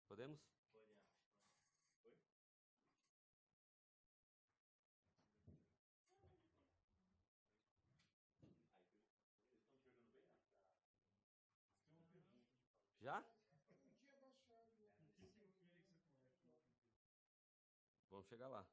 Podemos? Já? Vamos chegar lá.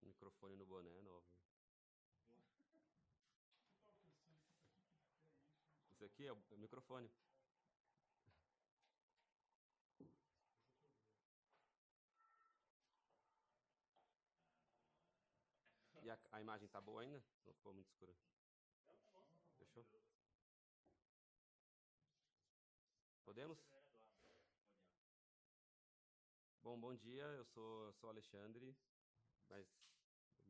Microfone no boné novo. Isso aqui é o microfone. E a imagem tá boa ainda? Não ficou muito escura? Fechou? Podemos? Bom dia, eu sou Alexandre, mas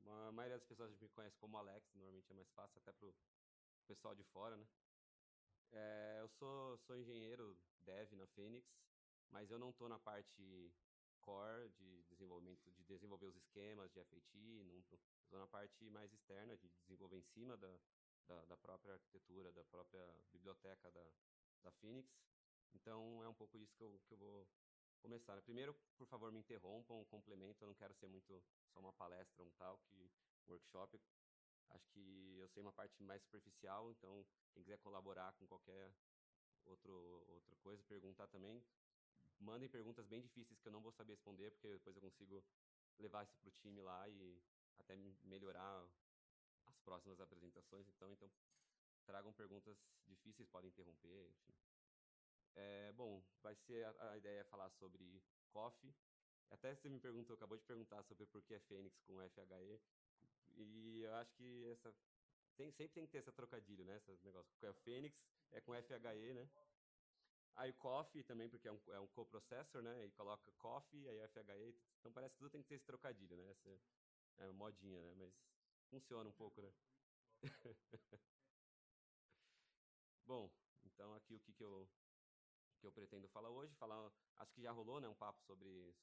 a maioria das pessoas me conhece como Alex, normalmente é mais fácil até pro pessoal de fora, né? Eu sou engenheiro dev na Fênix, mas eu não estou na parte core de desenvolvimento, de desenvolver os esquemas de FAT, não estou na parte mais externa de desenvolver em cima da própria arquitetura, da própria biblioteca da Phoenix. Então é um pouco isso que eu vou começar, né? Primeiro, por favor, me interrompam, complemento, eu não quero ser muito só uma palestra, um tal, que workshop. Acho que eu sei uma parte mais superficial, então quem quiser colaborar com qualquer outro, outra coisa, perguntar também. Mandem perguntas bem difíceis que eu não vou saber responder, porque depois eu consigo levar isso para o time lá e até melhorar as próximas apresentações. Então tragam perguntas difíceis, podem interromper, enfim. Bom, vai ser a ideia é falar sobre coffee. Até você me perguntou, acabou de perguntar sobre por que é Fênix com FHE. E eu acho que sempre tem que ter essa trocadilho, né? Esse negócio. É Fênix é com FHE, né? Aí coffee também, porque é um coprocessor, né? E coloca coffee, aí FHE. Então parece que tudo tem que ter esse trocadilho, né? Essa é modinha, né? Mas funciona um pouco, né? Bom, então aqui o que eu pretendo falar hoje, acho que já rolou, né, um papo sobre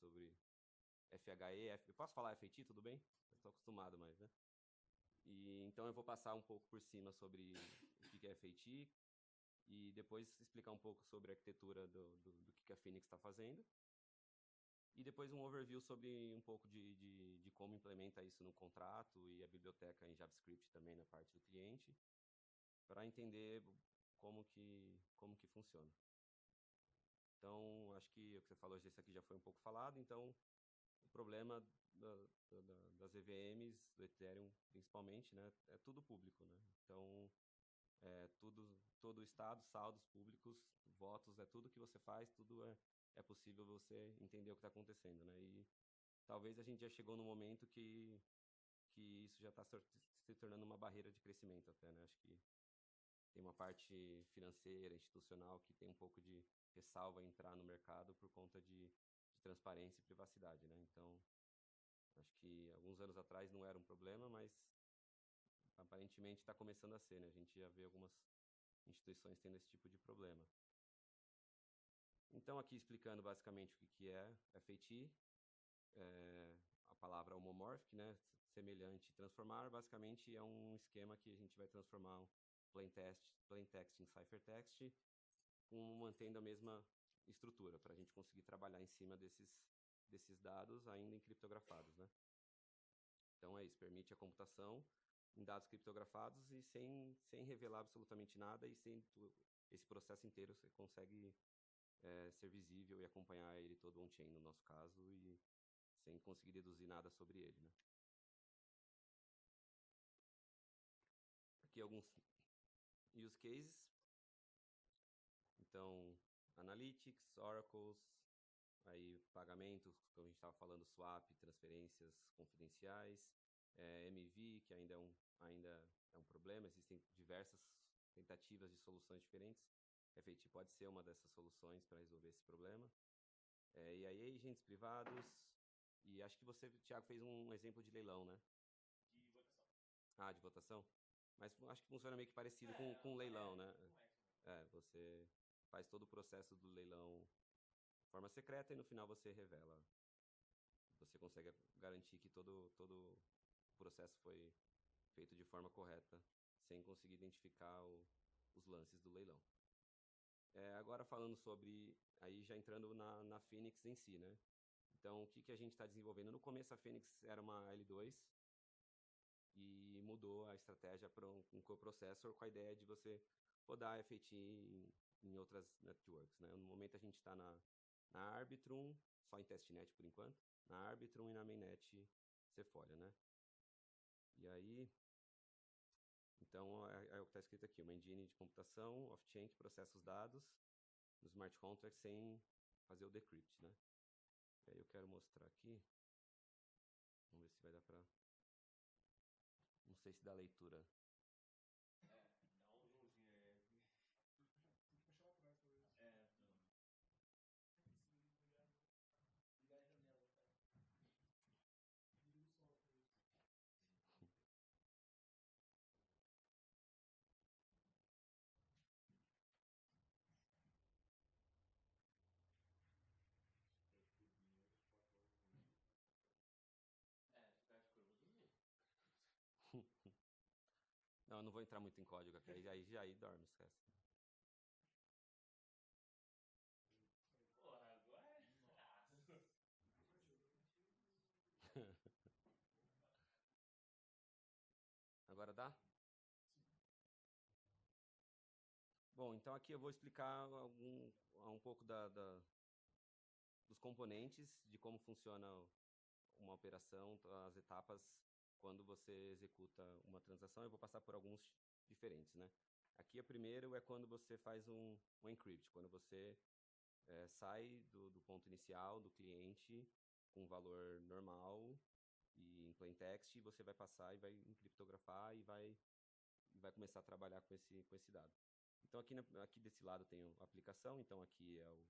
FHE, posso falar FAT, tudo bem? Estou acostumado, mas, né? E então eu vou passar um pouco por cima sobre o que é FAT e depois explicar um pouco sobre a arquitetura do que a Phoenix está fazendo. E depois um overview sobre um pouco de como implementa isso no contrato e a biblioteca em JavaScript também na parte do cliente, para entender como que funciona. Então, acho que o que você falou desse aqui já foi um pouco falado. Então, o problema das EVMs, do Ethereum principalmente, né, é tudo público, né? Então, todo o estado, saldos públicos, votos, é tudo que você faz, tudo é possível você entender o que está acontecendo, né? E talvez a gente já chegou no momento que isso já está se tornando uma barreira de crescimento até, né? Acho que tem uma parte financeira, institucional, que tem um pouco de ressalva em entrar no mercado por conta de transparência e privacidade, né? Então, acho que alguns anos atrás não era um problema, mas aparentemente está começando a ser, né? A gente já vê algumas instituições tendo esse tipo de problema. Então, aqui explicando basicamente o que é FAT, a palavra homomorphic, né? Semelhante, transformar, basicamente é um esquema que a gente vai transformar um plain text em ciphertext, mantendo a mesma estrutura, para a gente conseguir trabalhar em cima desses dados ainda encriptografados, né? Então é isso, permite a computação em dados criptografados e sem revelar absolutamente nada, e sem esse processo inteiro você consegue ser visível e acompanhar ele todo on-chain no nosso caso, e sem conseguir deduzir nada sobre ele, né? Aqui alguns use cases. Então, Analytics, Oracles, aí pagamentos, como a gente estava falando, swap, transferências confidenciais, MV, que ainda é um problema, existem diversas tentativas de soluções diferentes. FAT pode ser uma dessas soluções para resolver esse problema. E aí, agentes privados, e acho que você, Thiago, fez um exemplo de leilão, né? Ah, de votação? Mas acho que funciona meio que parecido com um leilão, né? Você faz todo o processo do leilão de forma secreta e no final você revela. Você consegue garantir que todo o processo foi feito de forma correta, sem conseguir identificar os lances do leilão. Agora falando sobre, aí já entrando na Phoenix em si, né? Então, o que a gente está desenvolvendo? No começo a Phoenix era uma L2 e mudou a estratégia para um coprocessor com a ideia de você rodar FAT em outras networks, né? No momento a gente está na Arbitrum, só em testnet por enquanto, na Arbitrum e na mainnet Cefolha, né? E aí, então é o que está escrito aqui, uma engine de computação off-chain que processa os dados no smart contract sem fazer o decrypt, né? E aí eu quero mostrar aqui, vamos ver se vai dar para, não sei se dá leitura. Dá um zoomzinho aí. Tem que puxar atrás, talvez. Ligar a janela, cara. Desliga o som, talvez. Ficar escuro, vou dormir. Não, eu não vou entrar muito em código aqui, aí dorme, esquece. Porra, agora. Nossa. Agora dá? Bom, então aqui eu vou explicar um pouco dos componentes, de como funciona uma operação, as etapas quando você executa uma transação. Eu vou passar por alguns diferentes, né? Aqui o primeiro é quando você faz um encrypt, quando você sai do ponto inicial do cliente com um valor normal e em plaintext, você vai passar e vai encriptografar e vai começar a trabalhar com esse dado. Então aqui desse lado tem a aplicação, então aqui é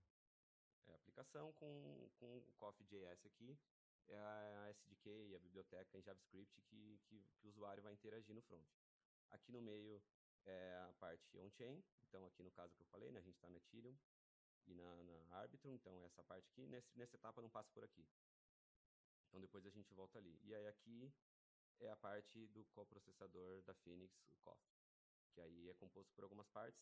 a aplicação com o Coffee.js aqui, é a SDK, a biblioteca em JavaScript que o usuário vai interagir no front. Aqui no meio é a parte on-chain, então aqui no caso que eu falei, né, a gente está no Ethereum e na Arbitrum, então essa parte aqui, nessa etapa não passa por aqui. Então depois a gente volta ali. E aí aqui é a parte do coprocessador da Phoenix, o COF, que aí é composto por algumas partes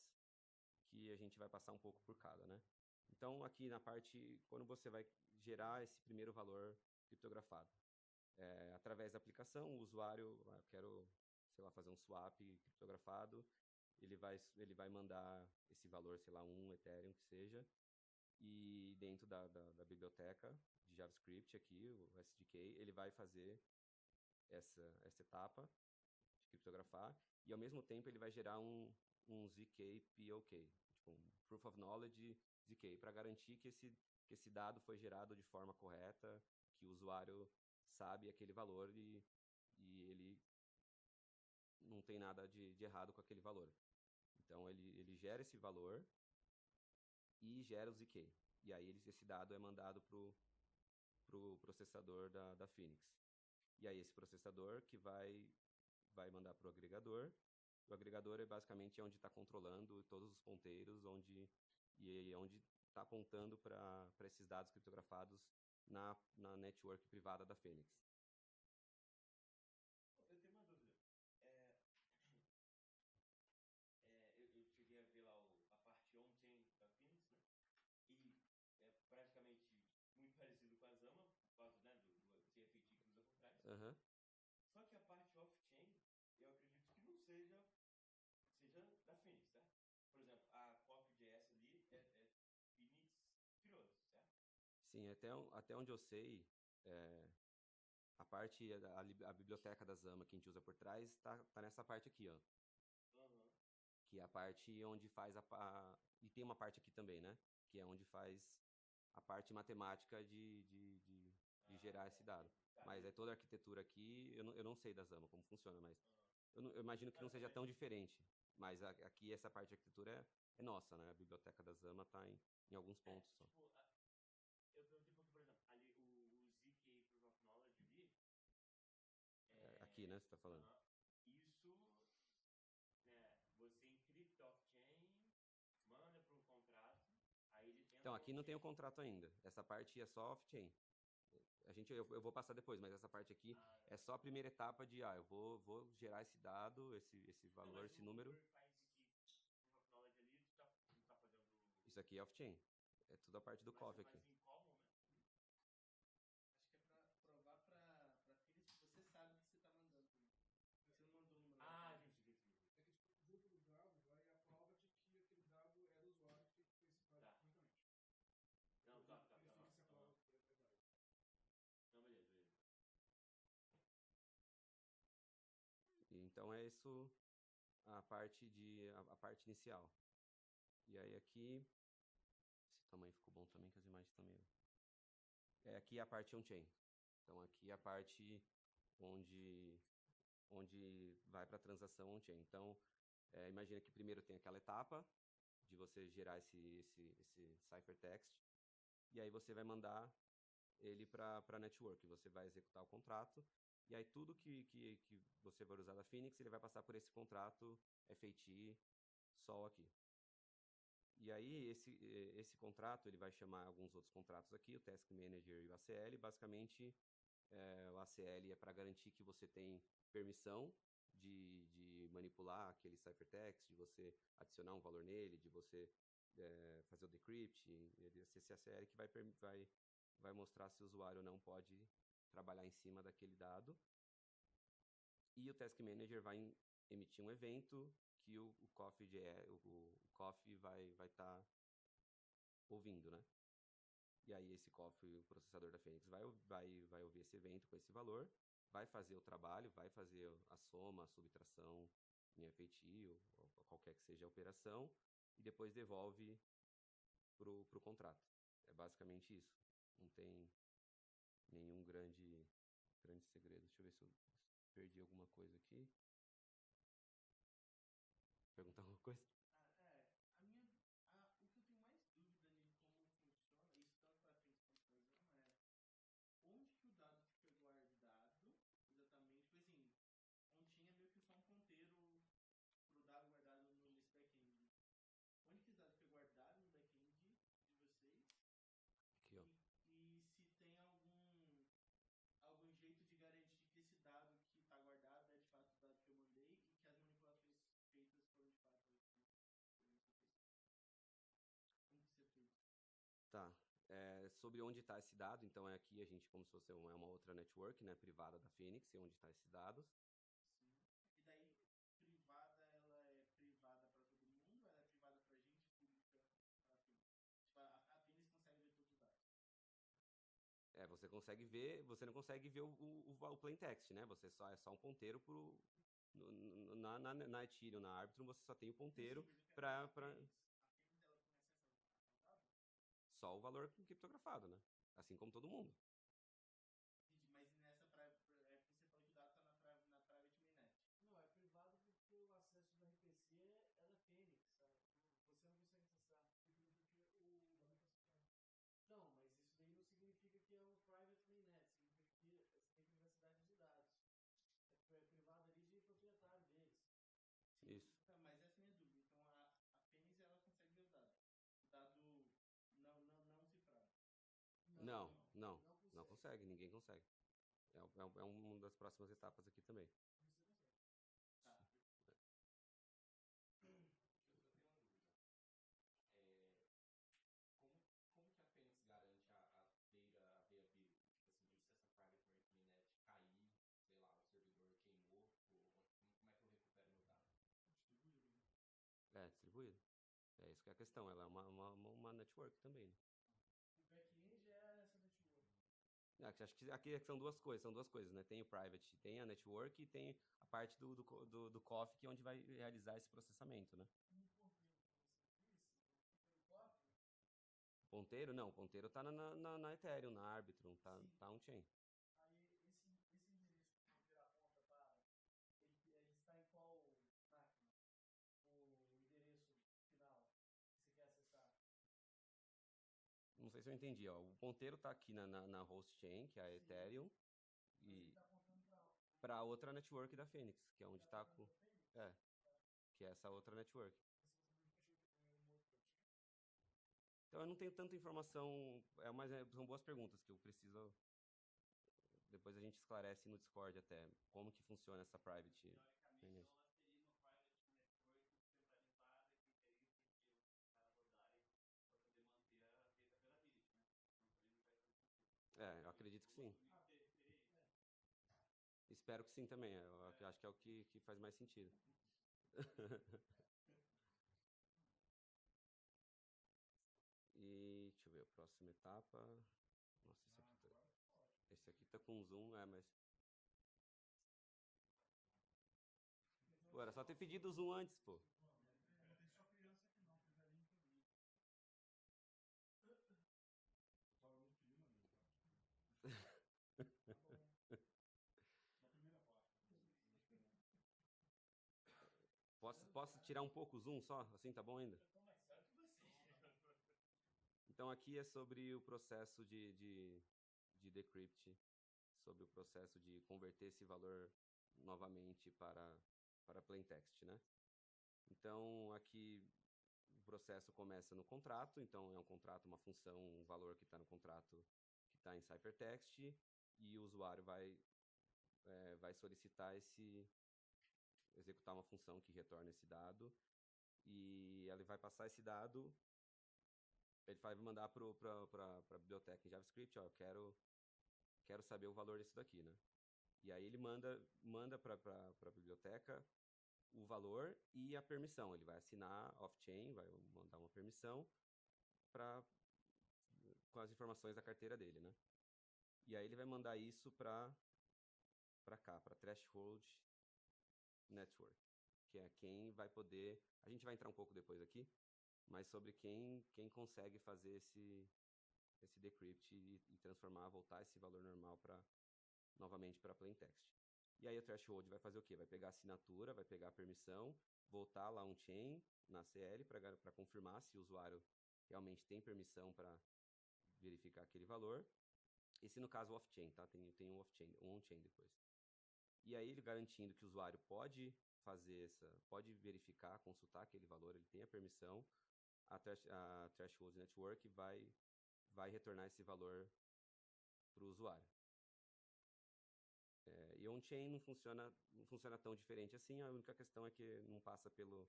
que a gente vai passar um pouco por cada, né? Então aqui na parte, quando você vai gerar esse primeiro valor criptografado, através da aplicação, o usuário, quero, sei lá, fazer um swap criptografado, ele vai mandar esse valor, sei lá, 1 Ethereum que seja, e dentro da biblioteca de JavaScript aqui, o SDK, ele vai fazer essa etapa de criptografar, e ao mesmo tempo ele vai gerar um ZK POK, tipo um Proof of Knowledge ZK, para garantir que esse dado foi gerado de forma correta, que o usuário sabe aquele valor e ele não tem nada de errado com aquele valor. Então ele gera esse valor e gera o ZK. E aí esse dado é mandado pro processador da Phoenix. E aí esse processador que vai mandar para o agregador. O agregador é basicamente onde está controlando todos os ponteiros, onde está apontando para esses dados criptografados na network privada da Phoenix. Eu tenho uma dúvida. Eu cheguei a ver lá a parte on-chain da Phoenix, né? E é praticamente muito parecido com a Zama, por causa, né, do CFT que usa por trás. Uhum. Só que a parte off-chain, eu acredito que não seja da Phoenix, certo? Por exemplo, a Coffee.js ali Phoenix criou, certo? Sim, até onde eu sei, a parte, a biblioteca da Zama que a gente usa por trás tá nessa parte aqui, ó. Uhum. Que é a parte onde faz e tem uma parte aqui também, né? Que é onde faz a parte matemática de gerar esse dado. Tá. Mas toda a arquitetura aqui, eu não sei da Zama como funciona, mas eu imagino que não seja tão também. diferente. Mas aqui essa parte de arquitetura é nossa, né? A biblioteca da Zama está em alguns pontos só. Tipo, eu perguntei porque, por exemplo, ali o ZK Proof of Knowledge ali. Aqui, né? Você está falando. Então, aqui não tem o contrato ainda. Essa parte é só off-chain. Eu vou passar depois, mas essa parte aqui é só a primeira etapa de, eu vou gerar esse dado, esse valor, esse número. Knowledge ali, tu não tá fazendo. Isso aqui é off-chain. É tudo a parte do Mas COF você aqui. faz em common, né? Acho que é pra provar pra Phoenix que você sabe o que você tá mandando também. Você não mandou o número. Ah, justo. É que, tipo, junto dos dados vai a prova de que aquele dado é do usuário que foi cifrado Tá. corretamente. Não, Ele tá. verifica se a prova é válida. Não, beleza. E então é isso a parte inicial. E aí aqui, esse tamanho ficou bom também, que as imagens estão meio... Aqui é a parte on-chain. Então aqui é a parte onde vai para a transação on-chain. Então, imagina que primeiro tem aquela etapa de você gerar esse ciphertext, e aí você vai mandar ele para a network, você vai executar o contrato, e aí tudo que você vai usar da Phoenix, ele vai passar por esse contrato FAT Sol aqui. E aí, esse contrato, ele vai chamar alguns outros contratos aqui, o Task Manager e o ACL. Basicamente, o ACL é para garantir que você tem permissão de manipular aquele ciphertext, de você adicionar um valor nele, de você fazer o decrypting. Esse ACL que vai mostrar se o usuário não pode trabalhar em cima daquele dado. E o Task Manager vai emitir um evento que o COF vai estar ouvindo, né? E aí esse COF, o processador da Phoenix, vai ouvir esse evento com esse valor, vai fazer o trabalho, vai fazer a soma, a subtração em FAT, ou qualquer que seja a operação, e depois devolve pro contrato. É basicamente isso. Não tem nenhum grande segredo. Deixa eu ver se eu perdi alguma coisa aqui. Perguntar alguma coisa? O que eu tenho mais dúvida nele como funciona, isso tanto para frente quanto para Zama, onde que o dado fica guardado exatamente, tipo assim, on-chain é meio que só um ponteiro pro dado guardado nesse back-end. Onde que esse dado fica guardado no back-end de vocês? Aqui, ó. E se tem algum jeito de garantir que esse dado que está guardado é de fato o dado que eu mandei e que as manipulações feitas foram de fato como que ser feito? Tá. Sobre onde está esse dado, então aqui a gente, como se fosse uma outra network, né, privada da Phoenix, e onde está esses dados. Sim. E daí, privada, ela é privada para todo mundo ou ela é privada para gente, pública para a Phoenix? Tipo, a Phoenix consegue ver todos os dados. Você consegue ver, você não consegue ver o plain text, né? Você é só um ponteiro na Ethereum, na Arbitrum, você só tem o ponteiro para A Phoenix, ela tem acesso ao dado? só o valor criptografado, né? Assim como todo mundo. Entendi, mas nessa você falou que o dado está na private mainnet. Não, é privado porque o acesso do RPC é da Fênix, sabe? Você não consegue acessar. Porque o dado está cifrado. Não, mas isso daí não significa que é um private mainnet. Significa que você tem privacidade de dados. É privado ali de proprietário deles. Sim, Isso. tá, mas essa é a minha dúvida. Então, a Fênix, ela consegue ver o dado. O dado não cifrado. Não consegue, ninguém consegue. É uma das próximas etapas aqui também. Você consegue. Tá. Eu tenho uma dúvida. Como que a Phoenix garante a viability? Tipo assim, se essa private mainnet cair, sei lá, o servidor queimou, como é que eu recupero meu dado? Distribuído, né? Distribuído. É isso que é a questão. Ela é uma network também, né? O back-end é essa network. Acho que aqui são duas coisas, né? Tem o private, tem a network e tem a parte do COF, que é onde vai realizar esse processamento, né? Um ponteiro que você disse, fica no cofre. Ponteiro? Não, o ponteiro tá na Ethereum, na Arbitrum, Sim. tá on-chain. Aí esse endereço que o ponteiro aponta para, ele está em qual máquina? O endereço final que você quer acessar? Não sei se eu entendi, ó. O ponteiro tá aqui na host chain, que é a Sim. Ethereum, Mas ele e está apontando para outra network da Phoenix, que é onde tá tá apontando para Fênix? é, que é essa outra network. Mas você simplesmente achou que era uma outra chain? Então eu não tenho tanta informação, são boas perguntas que eu preciso. Depois a gente esclarece no Discord até como que funciona essa private Teoricamente, managed. então, ela seria uma private network centralizada que teria que os caras rodarem para poder manter a dataverability, né? Então, para mim não faz tanto sentido. Eu acredito que sim. Seria isso. Espero que sim também. Eu acho que é o que faz mais sentido. E deixa eu ver, a próxima etapa. Nossa, esse aqui tá com zoom, mas. Pô, era só ter pedido o zoom antes, pô. Não tem só criança aqui não, tem velhinho também. Fala muito pedir maneiro, tá? Tá bom. Na primeira parte. Posso tirar um pouco o zoom só? Assim tá bom ainda? Eu tô mais cego que você. Então aqui é sobre o processo de decrypt, sobre o processo de converter esse valor novamente para plaintext, né? Então aqui o processo começa no contrato, então é um contrato, uma função, um valor que está no contrato que está em Cyphertext, e o usuário vai solicitar executar uma função que retorna esse dado, e ele vai passar esse dado, ele vai mandar para a biblioteca em JavaScript, ó, eu quero saber o valor disso daqui, né? E aí ele manda para a biblioteca o valor e a permissão. Ele vai assinar off-chain, vai mandar uma permissão com as informações da carteira dele, né? E aí ele vai mandar isso para cá, para Threshold Network, que é quem vai poder. A gente vai entrar um pouco depois aqui, mas sobre quem consegue fazer esse decrypt e transformar, voltar esse valor normal novamente para plaintext. E aí o threshold vai fazer o quê? Vai pegar a assinatura, vai pegar a permissão, voltar lá um chain na CL para confirmar se o usuário realmente tem permissão para verificar aquele valor. E se no caso off-chain, tá? Tem um off-chain, um on-chain depois. E aí ele garantindo que o usuário pode verificar, consultar aquele valor, ele tem a permissão, a Threshold Network vai retornar esse valor para o usuário. E on-chain não funciona tão diferente assim, a única questão é que não passa pelo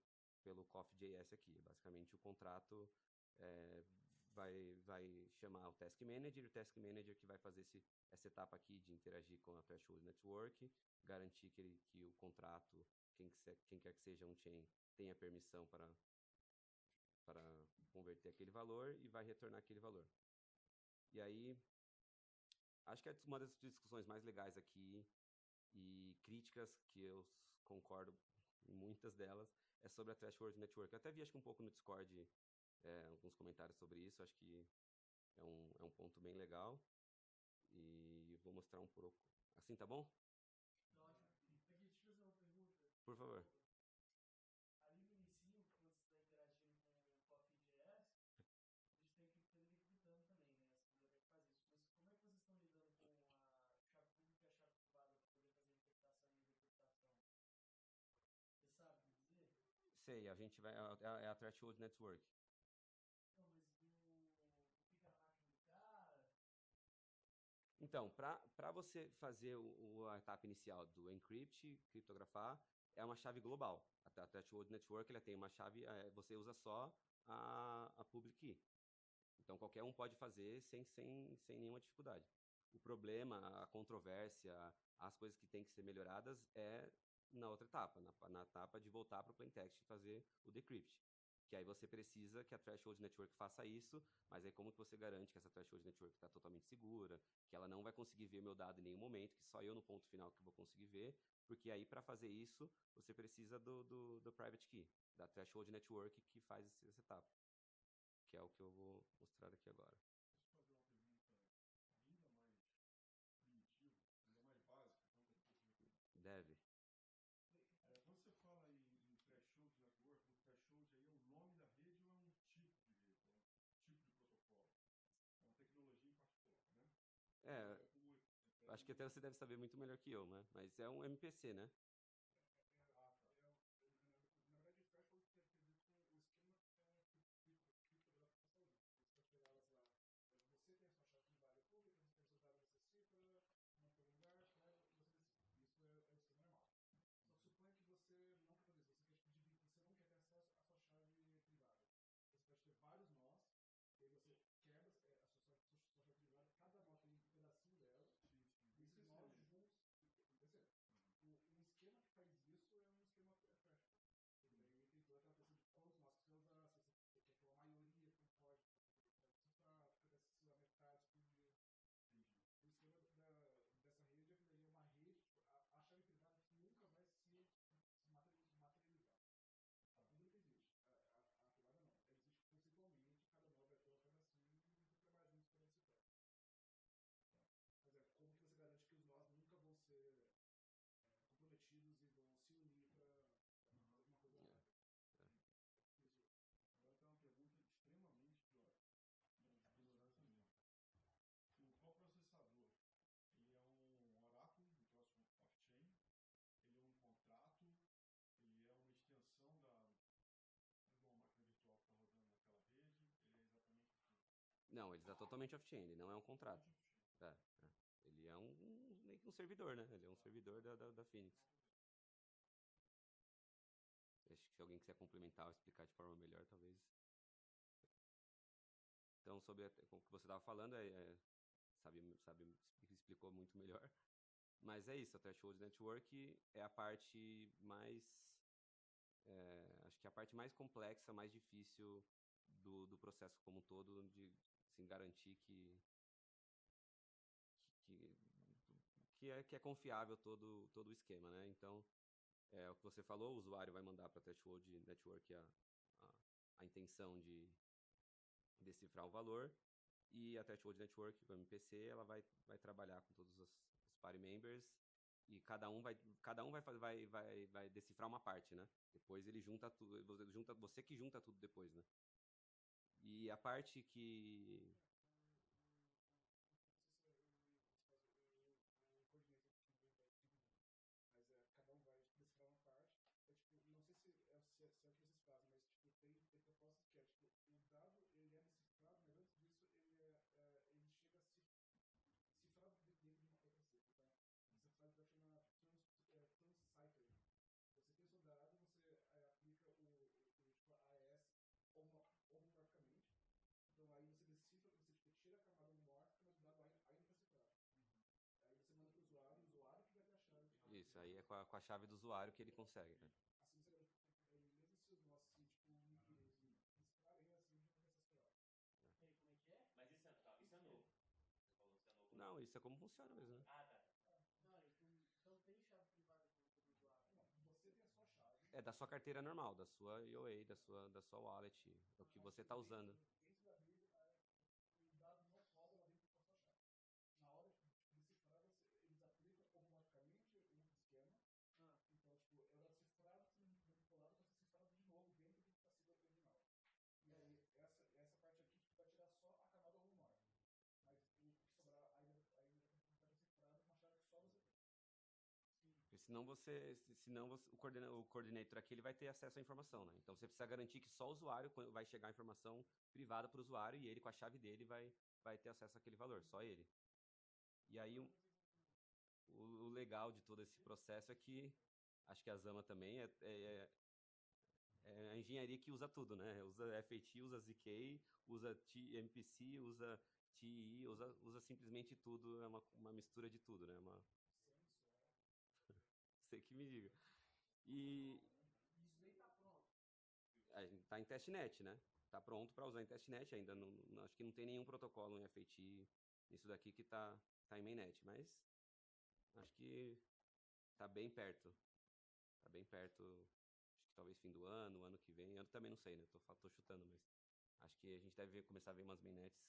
CoffeeJS aqui. Basicamente, o contrato vai chamar o Task Manager, e o Task Manager que vai fazer essa etapa aqui de interagir com a Threshold Network, garantir que o contrato, quem quer que seja on-chain, tenha permissão para converter aquele valor e vai retornar aquele valor. E aí, acho que é uma das discussões mais legais aqui e críticas que eu concordo em muitas delas é sobre a Threshold Network. Eu até vi, acho que um pouco no Discord, alguns comentários sobre isso. Acho que é um ponto bem legal. E vou mostrar um pouco. Assim, tá bom? Tá ótimo. Aqui, deixa eu fazer uma pergunta. Por favor. Ali no inicinho, quando você está interagindo com o Coffee.js, a gente tem que ter decryptando também, né? Essa biblioteca faz isso. Mas como é que vocês estão lidando com a chave pública e a chave privada para poder fazer encriptação e decriptação? Você sabe me dizer? Sei, a gente vai. É a Threshold Network. Não, mas fica na máquina do cara. Então, para você fazer a etapa inicial do encrypt, criptografar, é uma chave global. A Threshold Network ela tem uma chave, você usa só a public key. Então, qualquer um pode fazer sem nenhuma dificuldade. O problema, a controvérsia, as coisas que têm que ser melhoradas é na outra etapa, na etapa de voltar para o plaintext e fazer o decrypt. Que aí você precisa que a Threshold Network faça isso, mas aí como que você garante que essa Threshold Network está totalmente segura, que ela não vai conseguir ver meu dado em nenhum momento, que só eu no ponto final que vou conseguir ver, porque aí para fazer isso você precisa do Private Key, da Threshold Network que faz essa etapa, que é o que eu vou mostrar aqui agora. Posso fazer uma pergunta ainda mais primitiva, ainda mais básica, então depois você... Deve. Quando você fala em Threshold Network, o Threshold aí é o nome da rede ou é um tipo de rede? É um tipo de protocolo? É uma tecnologia em particular, né? Acho que até você deve saber muito melhor que eu, né? Mas é um MPC, né? Ah, tá. Na verdade, o threshold tem a ver com o esquema que é uma criptografação, não. Não, ele está totalmente off-chain, ele não é um contrato. É, é. Ele é meio que um servidor, né? Ele é um servidor da Phoenix. Acho que se alguém quiser complementar ou explicar de forma melhor, talvez. Então, sobre o que você estava falando, explicou muito melhor. Mas é isso, a Threshold Network é a parte mais. Acho que é a parte mais complexa, mais difícil do processo como um todo, de assim, garantir que é confiável todo o esquema, né? Então, o que você falou, o usuário vai mandar para a Threshold Network a intenção de decifrar o valor, e a Threshold Network, o MPC, ela vai trabalhar com todos os party members, e cada um vai decifrar uma parte, né? Depois ele junta tudo, você que junta tudo depois, né? E a parte que... Se é o que vocês fazem, mas tipo, tem propostas que é, tipo, o dado ele é decifrado, mas antes disso ele chega a se cifrar dentro de uma outra cifra, tá? Você faz o que chama transcipher. Você tem o seu dado, você aplica tipo, AES homologicamente. Então aí você decifra, você tipo, tira a camada homomórfica, mas o dado ainda está cifrado. Aí você manda para o usuário que vai ter a chave. Isso, aí é com a chave do usuário que ele consegue, né? Assim você mesmo se os nossos tipo, nicknames decifrarem, assim já começa a explorar. E aí, como é que é? Mas isso é novo. Você falou que isso é novo. Não, isso é como funciona mesmo, né? Ah, tá. Não, então tem chave privada do usuário. Não, você tem a sua chave. É da sua carteira normal, da sua IOA, da sua wallet, é o que você está usando. Dentro da base, o dado não roda lá dentro da sua chave. Na hora de decifrar, eles aplicam homologicamente um esquema. Então, tipo, é o dado cifrado sendo manipulado para ser cifrado de novo dentro da sigla original. E aí, essa parte aqui tipo, vai tirar só a camada homomórfica. Mas o que sobrar ainda vai estar decifrado com uma chave que só você tem. Porque senão o coordinator aqui ele vai ter acesso à informação, né? Então você precisa garantir que só o usuário vai chegar a informação privada para o usuário, e ele com a chave dele vai ter acesso àquele valor, só ele. E aí o legal de todo esse processo é que acho que a Zama também é a engenharia que usa tudo, né? Usa FAT, usa ZK, usa MPC, usa TI, usa simplesmente tudo, é uma mistura de tudo, né? Sei que me diga. E Isso daí tá pronto. a gente tá em testnet, né? Tá pronto para usar em testnet, ainda acho que não tem nenhum protocolo em FAT nisso daqui que tá em mainnet, mas acho que tá bem perto. Tá bem perto, acho que talvez fim do ano que vem. Eu também não sei, né? Tô chutando, mas acho que a gente deve começar a ver umas mainnets.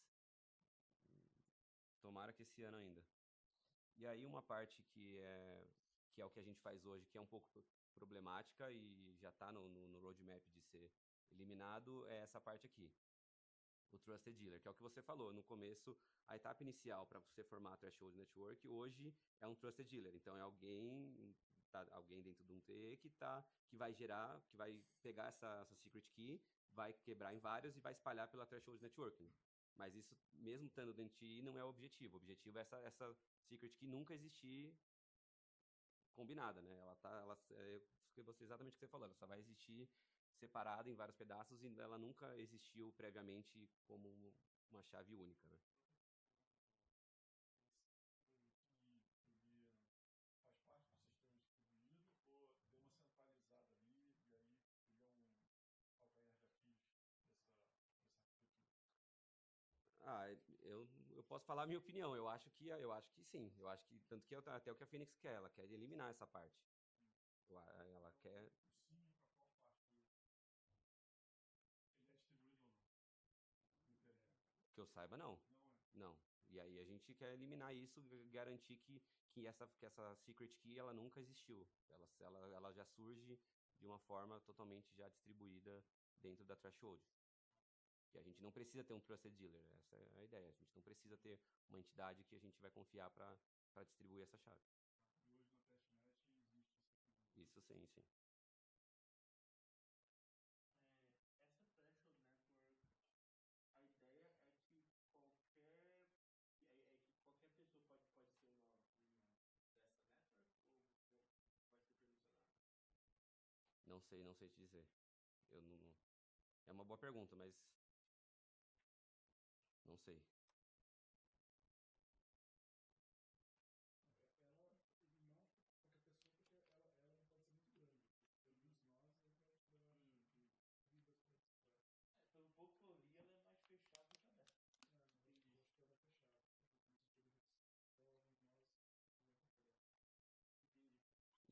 Tomara que esse ano ainda. E aí uma parte que é o que a gente faz hoje, que é um pouco problemática e já está no roadmap de ser eliminado, é essa parte aqui, o Trusted Dealer, que é o que você falou. No começo, a etapa inicial para você formar a Threshold Network, hoje é um Trusted Dealer. Então, é alguém dentro de um TE que vai gerar, que vai pegar essa secret key, vai quebrar em vários e vai espalhar pela Threshold Network. Mas isso, mesmo estando dentro de TI, não é o objetivo. O objetivo é essa secret key nunca existir combinada, né? Exatamente o que você falou, ela só vai existir separada em vários pedaços e ela nunca existiu previamente como uma chave única, né? Faz parte do sistema distribuído ou deu uma centralizada ali e aí ele é um calcanhar de Aquiles dessa arquitetura? Eu posso falar a minha opinião. Eu acho que sim. Eu acho que tanto que até o que a Phoenix quer, ela quer eliminar essa parte. Ela quer. Sim, para qual parte? Ele é distribuído ou não? Não interessa. Que eu saiba, não. Não é. Não. E aí a gente quer eliminar isso, garantir que essa secret key ela nunca existiu. Ela já surge de uma forma totalmente já distribuída dentro da threshold. Que a gente não precisa ter um trusted dealer, essa é a ideia. A gente não precisa ter uma entidade que a gente vai confiar para distribuir essa chave. E hoje na testnet existe essa figura. Isso sim, sim. Essa Threshold Network, a ideia é que Não sei te dizer. Eu não. É uma boa pergunta, mas não sei. Pelo pouco que eu li, ela é mais fechada do que a dessa.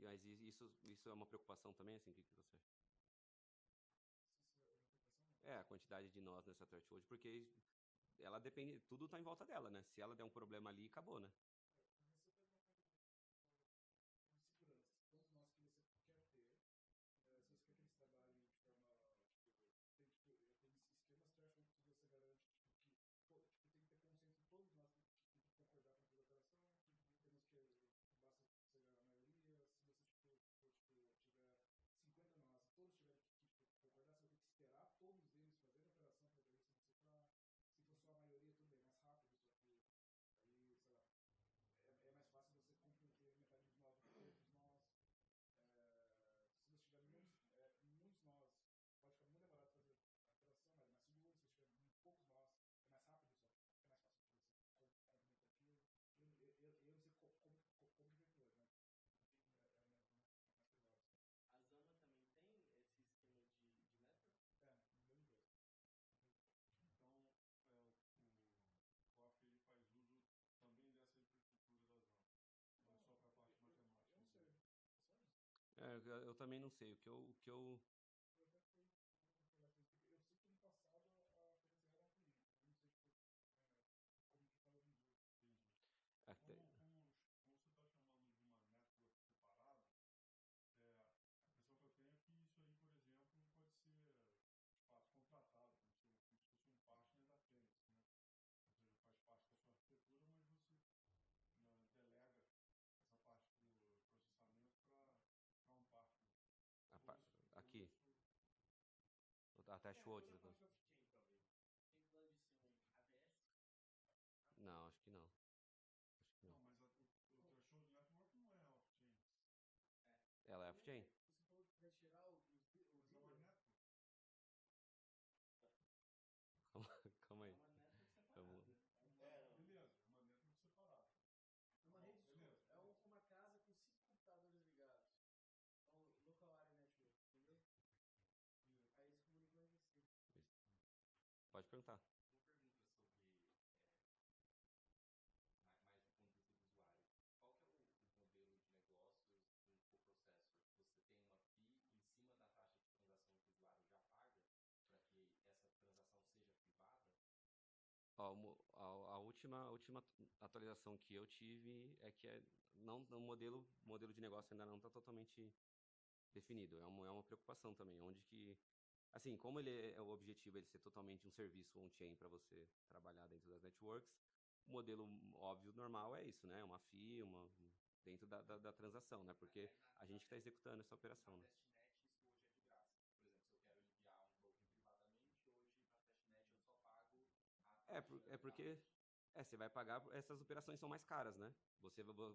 Mas isso é uma preocupação também, assim, o que você acha? É, a quantidade de nós nessa threshold, porque ela depende, tudo tá em volta dela, né? Se ela der um problema ali, acabou, né? A Zama também tem esse esquema de network? Então, o AF ele faz uso também dessa infraestrutura da Zama, não é só para a parte matemática. Não sei. É, eu também não sei. O que eu até, Como você está chamando de uma network separada, a impressão que eu tenho é que isso aí, por exemplo, pode ser de fato contratado como se fosse um partner da Fênix, né? Ou seja, faz parte da sua arquitetura, mas você delega essa parte do processamento para um partner. a Ou pa- isso, aqui, a threshold, Toda a tá? parte off-chain, talvez. Tem plano de ser um AVS? Não, acho que não. Acho que não, não. mas o threshold network não é off-chain. Ela é off-chain? Você falou que vai tirar o Mas é uma network. Calma É aí. uma network Vamos. separada. Beleza, é uma network separada. É uma rede, Beleza, é uma casa com 5 computadores ligados. Então, local area network, entendeu? Aí eles comunicam entre si. Pode perguntar. Uma pergunta sobre mais do ponto de vista do usuário. Qual que é o modelo de negócios de um coprocessor? Você tem uma fee em cima da taxa de transação que o usuário já paga para que essa transação seja privada? Ó, a última atualização que eu tive é que não, o modelo de negócio ainda não está totalmente definido. É uma preocupação também, onde que, assim, como o objetivo é ele ser totalmente um serviço on-chain para você trabalhar dentro das networks, o modelo óbvio normal é isso, né? Uma fee, dentro da transação, né? Porque a gente está executando essa operação, Na né? testnet isso hoje é de graça. Por exemplo, se eu quero enviar um token privadamente, hoje na testnet eu só pago a taxa É da porque hash. você vai pagar, essas operações são mais caras, né?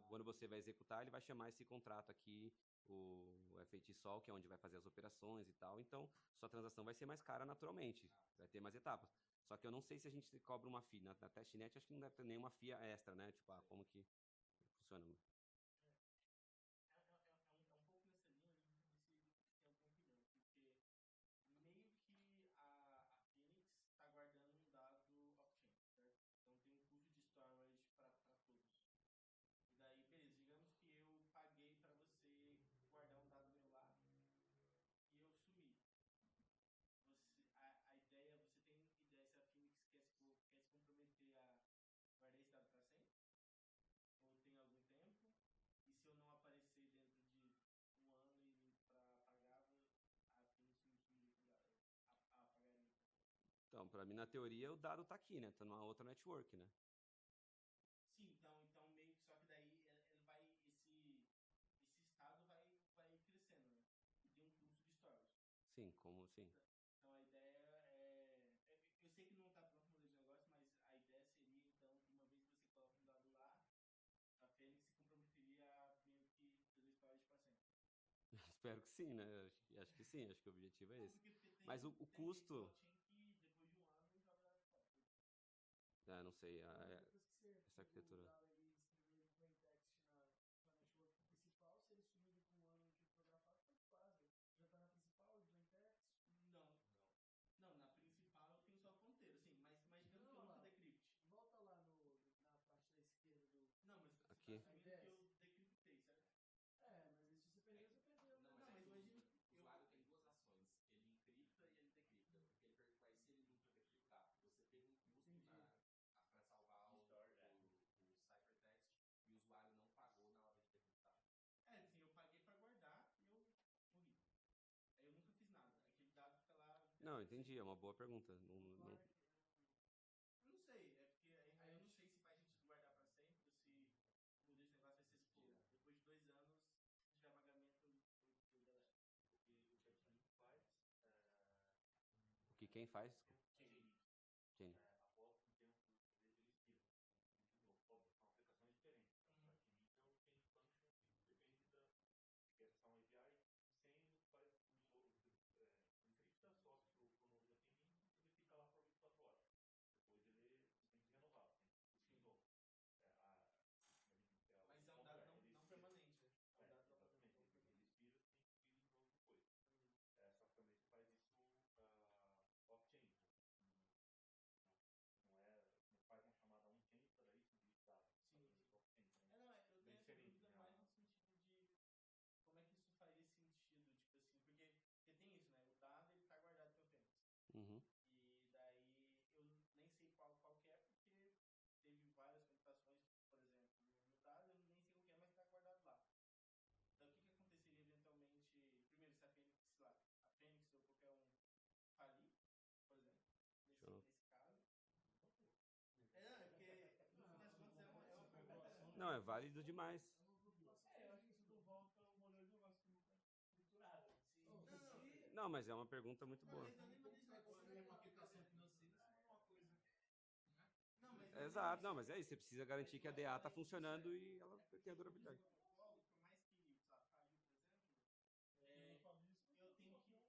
Quando você vai executar, ele vai chamar esse contrato aqui, o FT Sol, que é onde vai fazer as operações e tal. Então, sua transação vai ser mais cara naturalmente. Vai ter mais etapas. Só que eu não sei se a gente cobra uma FII. Na testnet, acho que não deve ter nenhuma FII extra, né? Tipo, como que funciona? É um pouco nessa linha, eu queria ver se tem alguma opinião, porque meio que a Phoenix está guardando um dado off-chain, certo? Então tem um custo de storage para todos. E daí, beleza, digamos que eu paguei para você guardar um dado meu lá e eu sumi. A ideia, você tem ideia se a Phoenix quer se comprometer a guardar esse dado para sempre? Ou tem algum tempo? E se eu não aparecer dentro de um ano e para pagar, a Phoenix me apagaria? Então, para mim, na teoria, o dado tá aqui, né? Tá numa outra network, né? Sim, então meio que só que daí ele vai esse estado vai crescendo, né? E tem um custo de storage. Sim, como sim. Então a ideia eu sei que não está pronto o modelo de negócio, mas a ideia seria então que uma vez que você coloca um dado lá, a Fênix se comprometeria a meio que fazer storage para sempre. Espero que sim, né? Acho que sim, acho que o objetivo é Não, esse. porque tem, Mas o tem custo, blockchain que depois de um ano ele joga fora. não sei, Então, essa depois que você pegou arquitetura. o dado ali e escreveu em plain text na network principal, se ele sumir daqui a um ano no criptografado, tanto faz, velho. Já tá na principal, em plain text. Não. Não, na principal eu tenho só ponteiro, assim, mas digamos que eu Não, nunca lá, decrypte. volta lá na parte da esquerda do. Não, mas você tá Aqui. assumindo que eu decriptei, certo? É, mas aí se você perdeu, você perdeu, né? Não, Não, mas mas é que imagina. o usuário tem duas ações. Ele encripta e ele decripta. Porque ele pergunta, mas se ele nunca decriptar, você teve um custo Entendi. para salvar o ciphertext e o usuário não pagou na hora de decriptar. É, assim, eu paguei pra guardar e eu morri. Aí eu nunca fiz nada. Aquele dado fica lá. Não, entendi, é uma boa pergunta. O Clark, Eu não sei, é porque aí eu não sei se faz sentido guardar pra sempre ou se o desse negócio vai ser tipo, depois de 2 anos, se tiver pagamento, eu deleto. O que quem faz? Chainlink. Chain. Após um tempo, às vezes eles tiram. De novo, óbvio, são aplicações diferentes. A Chainlink é o Chain Function que depende da. Quer acessar um API sem faz encripta, sobe para o nodo da Chainlink, ele fica lá por 24 horas. Depois ele tem que renovar, tem que subir de novo. Mas é um dado não permanente, né? É um dado não Exatamente, permanente. eles tiram, você tem que subir de novo depois. Só que também você faz isso off-chain. Não faz uma chamada on-chain para daí subir esse dado. Sim, Faz isso off-chain. É, não, eu Bem tenho essa diferente, dúvida né? mais no sentido de como é que isso faria sentido, tipo assim, porque tem isso, né? O dado ele tá guardado pelo Fênix. Uhum. E daí eu nem sei qual que é, porque teve várias computações, por exemplo, no dado, eu nem sei qual que é, mas tá guardado lá. Então o que aconteceria eventualmente, primeiro, se a Fênix, sei lá, a Fênix ou qualquer um falir, por exemplo, Show. nesse caso. Não, é porque no fim das contas é uma pergunta. Não, é válido demais. É uma preocupação. Eu acho que isso não volta ao modelo de negócio que nunca estruturado. Não, Não, mas é uma pergunta muito não, boa. mas não é nem modelo de Como negócio, construir é uma porque, por aplicação exemplo, financeira em cima de uma coisa, né? não, mas não é nem Exato, não, isso. mas é isso. Você precisa garantir que a DA tá funcionando e ela tem a durabilidade. O protocolo, por mais que, sei lá, faliu, por exemplo, Quem não fala isso, eu tenho que.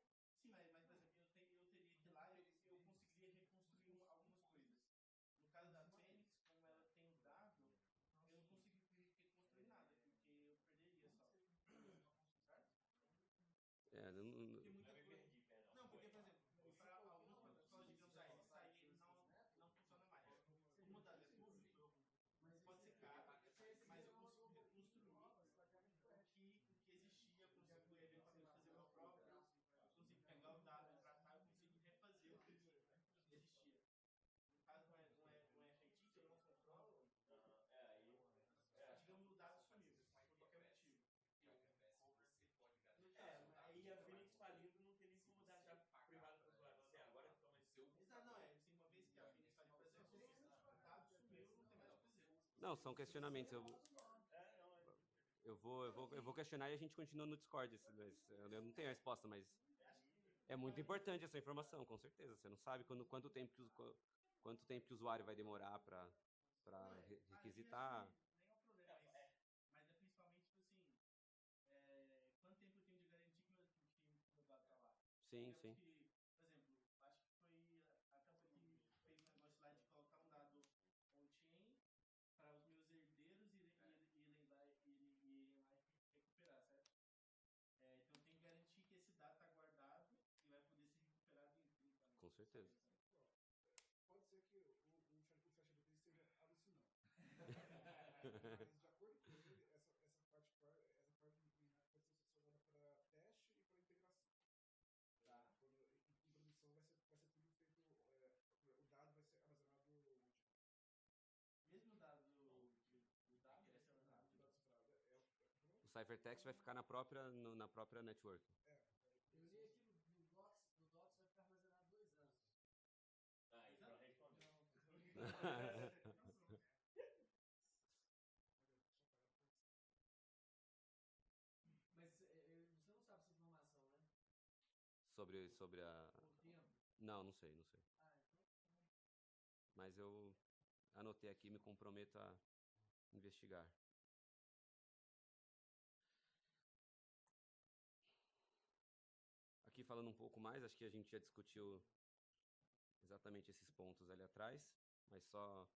Sim, mas por exemplo, eu teria que ir lá, eu conseguiria reconstruir algumas coisas. No caso da Fênix, como ela tem o dado, eu não conseguiria reconstruir nada, porque eu perderia só. Certo? É, Porque muita coisa. Não, porque, por exemplo, para alguns protocolos, digamos, ele sair, ele não funciona mais. Como o dado é público, pode ser caro, mas eu consigo reconstruir o que existia, eu consigo eventualmente fazer meu próprio, eu consigo pegar o dado, tratar, eu consigo refazer o que existia. No caso não é FAT que eu não controlo, digamos o dado sumiu, por qualquer motivo. você pode garantir. Aí a Phoenix falindo não tem nem como dar chave privada para o usuário. Assim, agora toma esse seu. Exato, não é. Assim, uma vez que a Phoenix faliu, por exemplo, o dado sumiu, não tem mais o que fazer. não, são questionamentos. Eu vou questionar e a gente continua no Discord. Eu não tenho a resposta, mas é muito importante essa informação, com certeza. Você não sabe quanto tempo que o usuário vai demorar para requisitar. Nem é o problema, mas é principalmente, tipo assim, quanto tempo eu tenho de garantir que meu dado tá lá? Sim, Digamos sim. que, por exemplo, acho que foi a Câmara que fez um negócio lá de colocar um dado on-chain para os meus herdeiros irem lá e recuperar, certo? Então eu tenho que garantir que esse dado está guardado e vai poder ser recuperado em 30 anos. Com certeza. Pode ser que o ChatGPT esteja alucinando. Mas, de acordo com ele, essa parte preliminar vai ser usada para teste e para integração. Tá. Quando, em produção vai ser tudo feito, o dado vai ser armazenado onde? Mesmo o dado vai ser armazenado. O dado cifrado O ciphertext vai ficar na própria network. eu li aqui no Docs vai ficar armazenado 2 anos. Ah, então respondeu. Mas você não sabe essa informação, né? Sobre a. Por tempo. Não sei, não sei. Ah, então. Mas eu anotei aqui e me comprometo a investigar. falando um pouco mais, acho que a gente já discutiu exatamente esses pontos ali atrás, mas só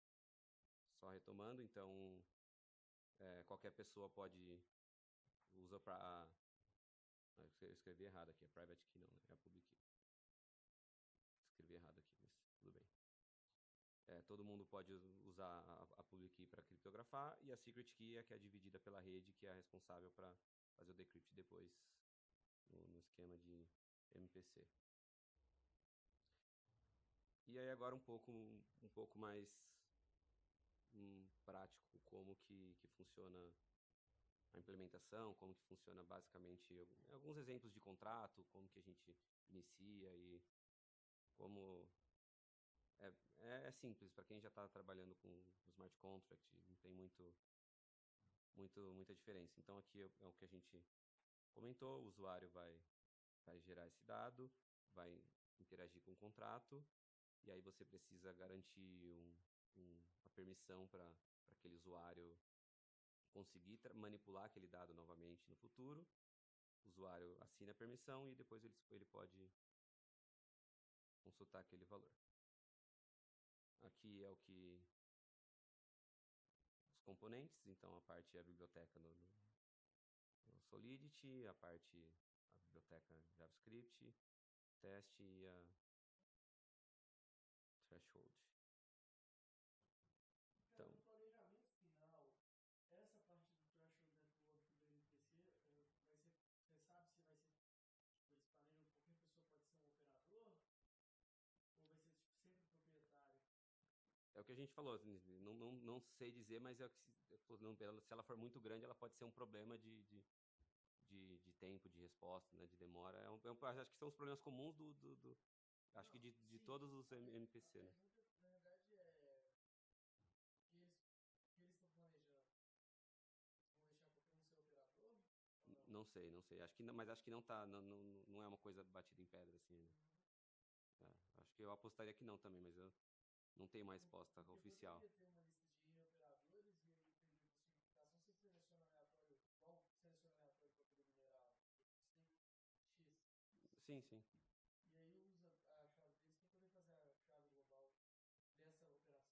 retomando, então qualquer pessoa pode usa para eu escrevi errado aqui, é private key não, né? É a public key. Escrevi errado aqui, mas tudo bem. Todo mundo pode usar a public key para criptografar, e a secret key é que é dividida pela rede, que é a responsável para fazer o decrypt depois no esquema de MPC. E aí agora um pouco mais prático, como que funciona a implementação, como que funciona basicamente alguns exemplos de contrato, como que a gente inicia e como é simples para quem já está trabalhando com smart contract, não tem muita diferença. Então aqui é o que a gente comentou, o usuário vai gerar esse dado, vai interagir com o contrato, e aí você precisa garantir a permissão para aquele usuário conseguir manipular aquele dado novamente no futuro. O usuário assina a permissão e depois ele pode consultar aquele valor. Aqui é o que os componentes, então a parte é a biblioteca no Solidity, a biblioteca JavaScript, teste e a threshold. Cara, no planejamento final, essa parte do threshold network do MPC, você sabe se vai ser, tipo, eles planejam qualquer pessoa pode ser um operador? Ou vai ser tipo, sempre proprietário? É o que a gente falou, assim, não sei dizer, mas se ela for muito grande, ela pode ser um problema de tempo, de resposta, né, de demora. Acho que são os problemas comuns acho que de Sim, todos os a MPC, né? pergunta, na verdade, é que eles estão planejando. Vão deixar qualquer um ser operador? Ou não? Não sei. Acho que não, mas acho que não tá, não é uma coisa batida em pedra, assim, né? Acho que eu apostaria que não também, mas eu não tenho uma resposta Porque oficial. poderia ter uma lista de N operadores e aí, dependendo da sua implementação, você seleciona aleatório. Qual seleciona aleatório para poder minerar? Você tem X. Sim. E aí usa a chave deles para poder fazer a chave global dessa operação.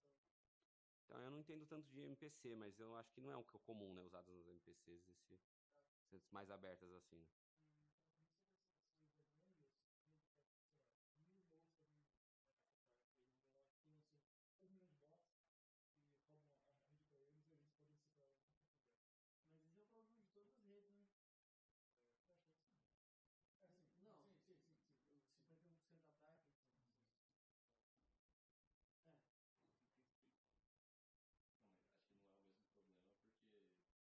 Então, eu não entendo tanto de MPC, mas eu acho que não é o que é comum, né, usado nos MPCs, esses mais abertas assim, né? Então, como você vai ser mais ou menos isso? Mil volts também vai acho que não sei. 1 milhão de bots que roubam a rede para eles e eles podem decifrar o que quiser. Mas isso é o problema de todas as redes, né? Eu acho que sim. Não, Sim. 51% da ataque. É. Não, mas acho que não é o mesmo problema, porque no blockchain você tem incentivo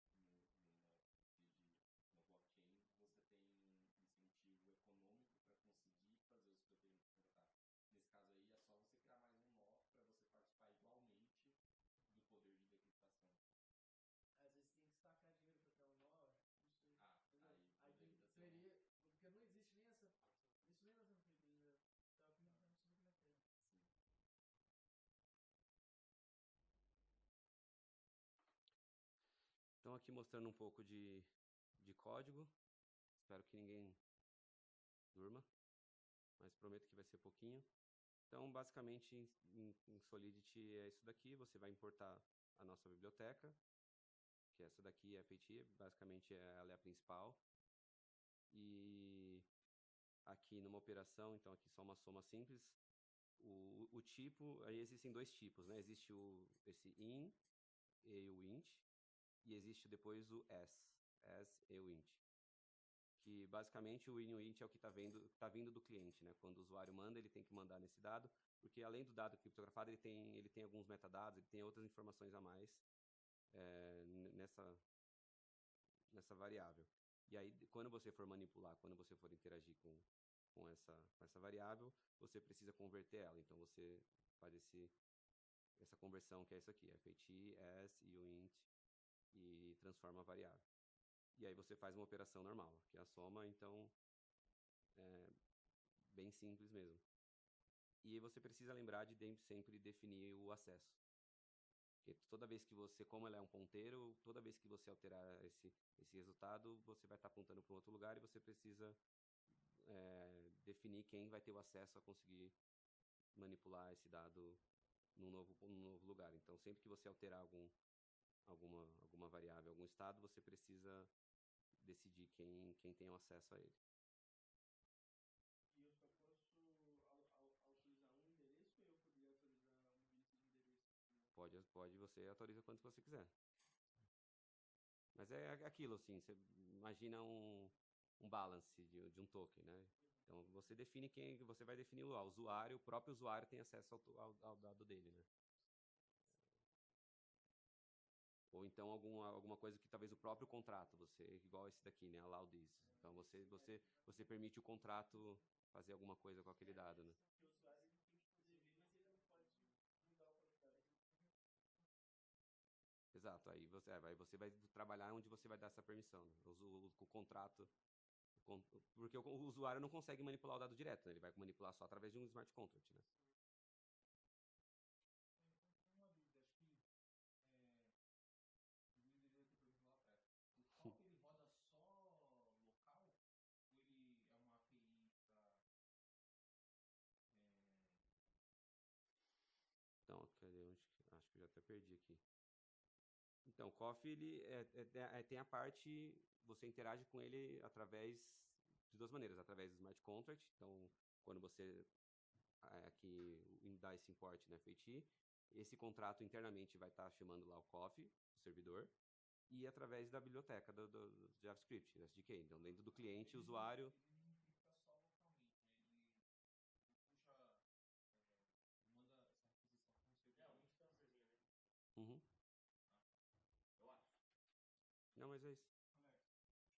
econômico para conseguir fazer o 51% da taxa. Nesse caso aí, é só você criar mais um nó para você participar igualmente do poder de decriptação. Às vezes tem que destacar dinheiro para ter um nó, não sei. Aí teria. Porque não existe nem essa. Isso nem está sendo feito ainda. Então eu não sei como é que é. Sim. Então, aqui mostrando um pouco de código. Espero que ninguém durma, mas prometo que vai ser pouquinho. Então, basicamente, em Solidity é isso daqui. Você vai importar a nossa biblioteca, que essa daqui é a FAT, basicamente ela é a principal. E aqui numa operação, então aqui só uma soma simples. O tipo, aí existem dois tipos, né? Existe esse in e o int, e existe depois o as e o int. Que basicamente o in e o int é o que tá vindo do cliente, né? Quando o usuário manda, ele tem que mandar nesse dado, porque além do dado criptografado, ele tem alguns metadados, ele tem outras informações a mais nessa variável. E aí, quando você for manipular, quando você for interagir com essa variável, você precisa converter ela. Então, você faz essa conversão, que é isso aqui, FAT, as e o int, e transforma a variável. E aí você faz uma operação normal, que é a soma, então é bem simples mesmo. E você precisa lembrar de sempre definir o acesso. Porque toda vez que você, como ela é um ponteiro, toda vez que você alterar esse resultado, você vai estar apontando para um outro lugar e você precisa definir quem vai ter o acesso a conseguir manipular esse dado num novo lugar. Então, sempre que você alterar alguma variável, algum estado, você precisa decidir quem tem o acesso a ele. E eu só posso autorizar um endereço ou eu poderia autorizar uma lista de endereços? Pode, você autoriza quanto você quiser. Mas é aquilo, assim, você imagina um balance de um token, né? Então, você define quem, você vai definir o usuário, o próprio usuário tem acesso ao dado dele, né? Ou então alguma coisa que talvez o próprio contrato, você, igual esse daqui, né? Allow this. Então, você permite o contrato fazer alguma coisa com aquele dado, né? Porque o usuário ele tem que poder ver, mas ele não pode mudar o próprio dado. Exato, aí você vai trabalhar onde você vai dar essa permissão, né? O contrato, porque o usuário não consegue manipular o dado direto, né? Ele vai manipular só através de um smart contract, né? Uma dúvida, acho que o Luiz deveria ter perguntado lá atrás. O COP ele roda só local? Ou ele é uma API para. Então, cadê onde? Acho que eu já até perdi aqui. Então, o Coffee, ele tem a parte, você interage com ele através de duas maneiras, através do smart contract. Então, quando você aqui dá esse import, né, feiti, esse contrato internamente vai estar chamando lá o Coffee, o servidor, e através da biblioteca do JavaScript, do SDK. Então, dentro do cliente, o usuário... Ele não fica só localmente, né? Ele puxa. Manda essa requisição para um servidor. É um instânciazinho, né? Uhum. Eu acho. Não, mas é isso. Alex, acho que eu fiz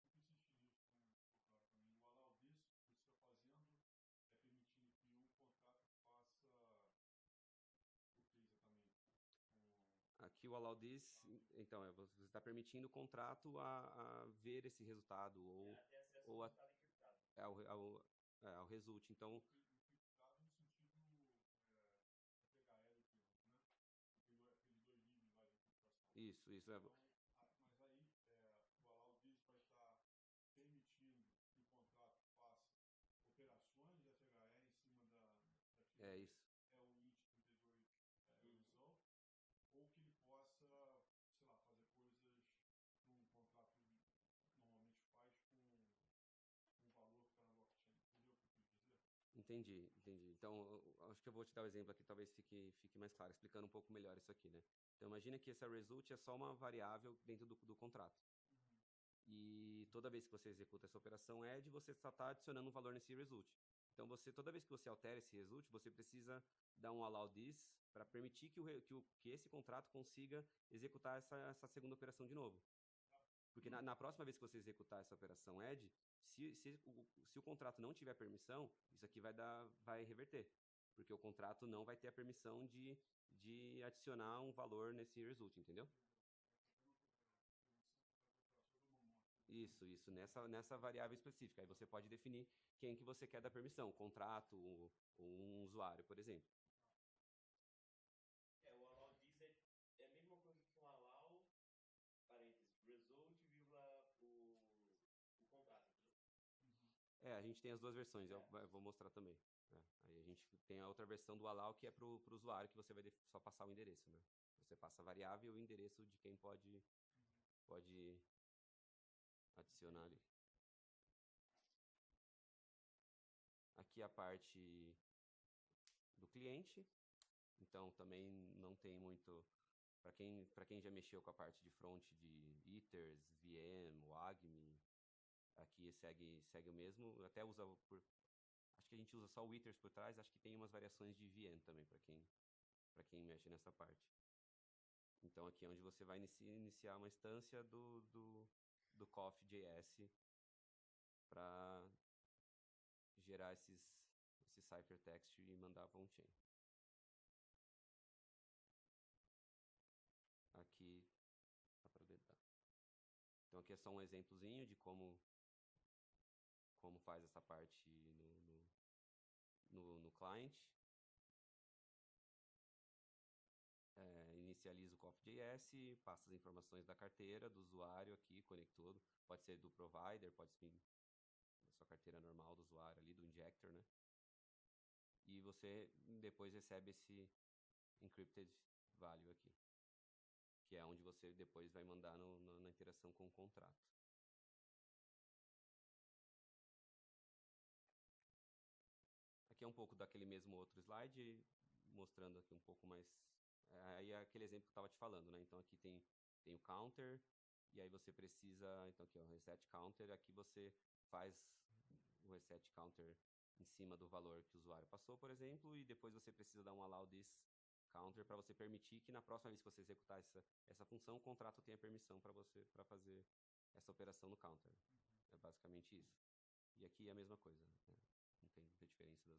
sentido isso ficou claro para mim. O allow this, o que você está fazendo é permitindo que um contrato faça o que exatamente? Aqui o allow this, então, você está permitindo o contrato a ver esse resultado, Ter acesso ou ao resultado encriptado. ao result. Então, Encriptado no sentido PHE do termo, né? Aqueles dois níveis lá de encriptação. isso. Então, mas aí o allow this vai estar permitindo que o contrato faça operações de FHE em cima daquele É isso. é o int 32 result, ou que ele possa, sei lá, fazer coisas que um contrato normalmente faz com um valor que está na blockchain. Entendeu o que eu quis dizer? Entendi. Então, acho que eu vou te dar um exemplo aqui, talvez fique mais claro, explicando um pouco melhor isso aqui, né? Então, imagina que essa result é só uma variável dentro do contrato. E toda vez que você executa essa operação add, você só está adicionando um valor nesse result. Então, toda vez que você altera esse result, você precisa dar um allow this para permitir que esse contrato consiga executar essa segunda operação de novo. Porque na próxima vez que você executar essa operação add, se o contrato não tiver permissão, isso aqui vai reverter. Porque o contrato não vai ter a permissão de adicionar um valor nesse result, entendeu? Isso, nessa variável específica. Aí você pode definir quem que você quer dar permissão, o contrato ou um usuário, por exemplo. O allow this é a mesma coisa que um allow, parênteses, result, vírgula, o contrato, entendeu? A gente tem as duas versões, eu vou mostrar também. Aí a gente tem a outra versão do allow, que é para o usuário, que você vai só passar o endereço, né? Você passa a variável e o endereço de quem pode adicionar ali. Aqui a parte do cliente. Então também não tem muito... Para quem já mexeu com a parte de front de ithers, VM, WAGMI, aqui segue o mesmo. Até usa acho que a gente usa só o ithers por trás. Acho que tem umas variações de VM também para quem mexe nessa parte. Então aqui é onde você vai iniciar uma instância do Coffee.js para gerar esse ciphertext e mandar para on-chain. Aqui dá para dedar. Então aqui é só um exemplozinho de como faz essa parte no client. Inicializa o Coffee.js, passa as informações da carteira, do usuário aqui, conectou. Pode ser do provider, pode ser da sua carteira normal do usuário ali, do injector, né? E você depois recebe esse encrypted value aqui, que é onde você depois vai mandar na interação com o contrato. Aqui é um pouco daquele mesmo outro slide, mostrando aqui um pouco mais... aí é aquele exemplo que eu estava te falando, né? Então aqui tem o counter, e aí você precisa... Então aqui, ó, reset counter, aqui você faz o reset counter em cima do valor que o usuário passou, por exemplo, e depois você precisa dar um allow this counter para você permitir que na próxima vez que você executar essa função, o contrato tenha permissão para você para fazer essa operação no counter. É basicamente isso. E aqui é a mesma coisa, né? Não tem muita diferença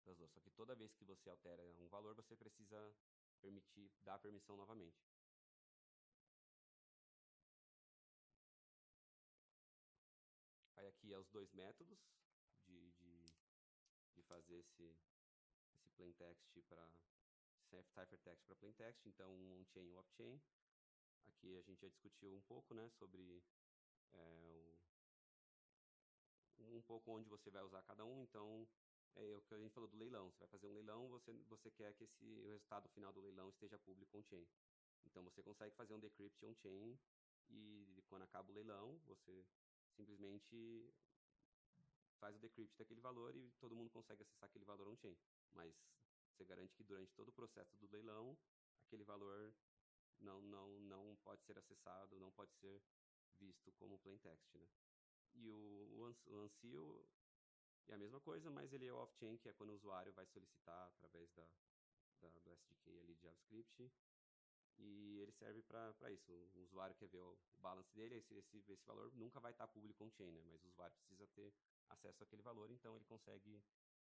das duas. Só que toda vez que você altera um valor, você precisa dar permissão novamente. Aí aqui é os dois métodos de fazer esse plaintext para ciphertext para plaintext, então um on-chain e um off-chain. Aqui a gente já discutiu um pouco, né, sobre um pouco onde você vai usar cada um. Então, é o que a gente falou do leilão. Você vai fazer um leilão, você quer que o resultado final do leilão esteja público on-chain. Então, você consegue fazer um decrypt on-chain e quando acaba o leilão, você simplesmente faz o decrypt daquele valor e todo mundo consegue acessar aquele valor on-chain. Mas você garante que durante todo o processo do leilão, aquele valor não pode ser acessado, não pode ser visto como plaintext, né? E o Unseal é a mesma coisa, mas ele é off-chain, que é quando o usuário vai solicitar através do SDK ali de JavaScript, e ele serve para isso. O usuário quer ver o balance dele, esse valor nunca vai estar público on-chain, né? Mas o usuário precisa ter acesso àquele valor, então ele consegue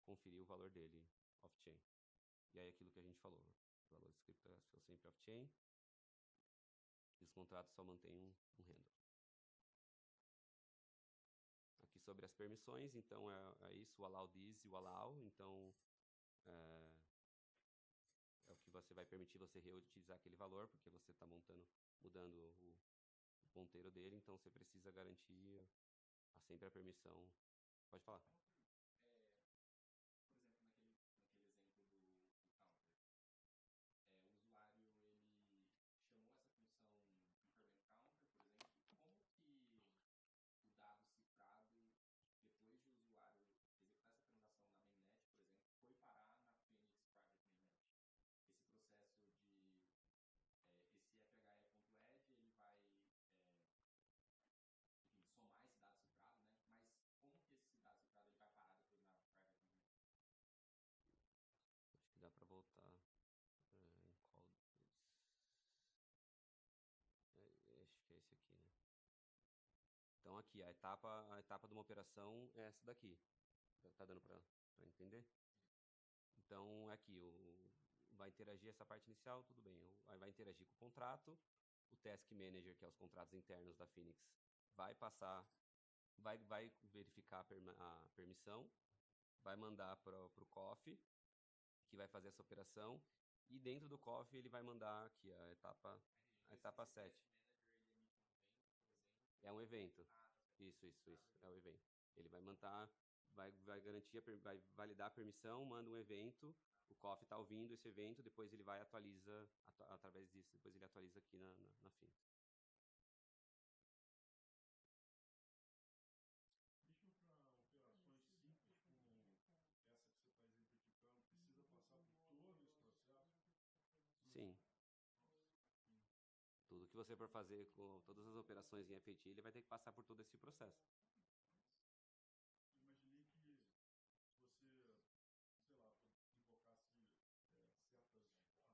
conferir o valor dele off-chain. E aí aquilo que a gente falou, os valores criptográficos são sempre off-chain, e os contratos só mantêm um handle. Aqui sobre as permissões, então é isso, o allow this e o allow. Então é o que você vai permitir você reutilizar aquele valor, porque você está mudando o ponteiro dele, então você precisa garantir sempre a permissão. Pode falar. Dá para voltar em qual deles? Acho que é esse aqui, né? Então aqui, a etapa de uma operação é essa daqui. Tá dando para entender? Então aqui, vai interagir essa parte inicial, tudo bem. Aí vai interagir com o contrato, o Task Manager, que é os contratos internos da Phoenix, vai verificar a permissão, vai mandar para o COF, que vai fazer essa operação, e dentro do COF ele vai mandar aqui a etapa 7. É um evento. Isso, é o evento. Ele vai mandar, vai garantir, vai validar a permissão, manda um evento, o COF está ouvindo esse evento, depois ele vai atualiza, através disso, depois ele atualiza aqui na FIN. Sim. Tudo que você for fazer com todas as operações em FAT, ele vai ter que passar por todo esse processo. Imaginei que você, sei lá, invocasse certas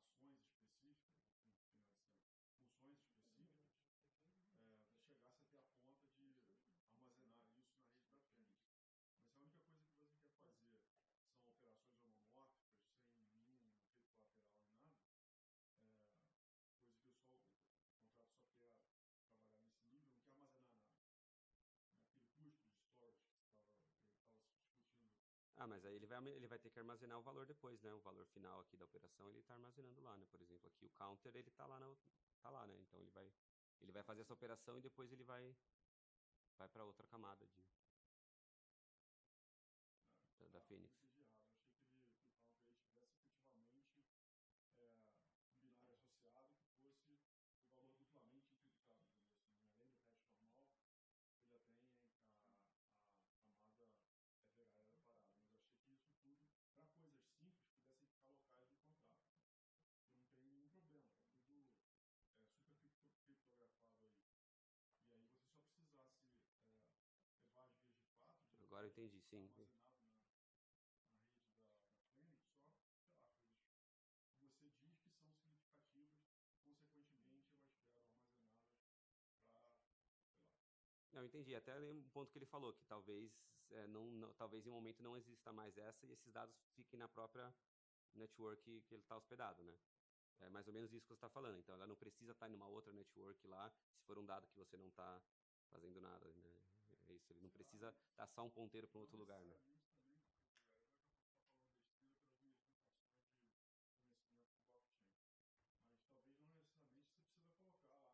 ações específicas, funções específicas, chegasse até a ponta de armazenar isso na rede da Fênix. Mas se a única coisa que você quer fazer são operações homomórficas, sem nenhum efeito colateral nem nada, coisa que o contrato só quer trabalhar nesse nível, não quer armazenar naquele custo de storage que você estava se discutindo. Mas aí ele vai ter que armazenar o valor depois, né? O valor final aqui da operação ele está armazenando lá, né? Por exemplo, aqui o counter ele está lá, né? Então ele vai fazer essa operação e depois ele vai para outra camada Phoenix. Eu entendi errado. Eu achei que ele falava que ele tivesse efetivamente um binário associado que fosse o valor duplamente encriptado, digamos assim, né? Além do hash normal, ele já tem a camada FHE parada. Mas eu achei que isso tudo, para coisas simples, pudessem ficar locais no contrato. E não tem nenhum problema, está tudo super criptografado aí. E aí você só precisasse levar as vias de fato, de Agora eu entendi, sim. armazenado na rede da Phoenix, só, sei lá, coisas que você diz que são significativas, consequentemente elas ficaram armazenadas para, sei lá. Não, eu entendi. Até um ponto que ele falou, que talvez, talvez em um momento não exista mais essa e esses dados fiquem na própria network que ele está hospedado, né? É mais ou menos isso que você está falando. Então, ela não precisa estar em uma outra network lá, se for um dado que você não está fazendo nada, né? É isso, ele não precisa dar só um ponteiro para um outro lugar, né? Necessariamente também, porque agora daqui a pouco está falando besteira pelas minhas limitações de conhecimento do blockchain. Mas talvez não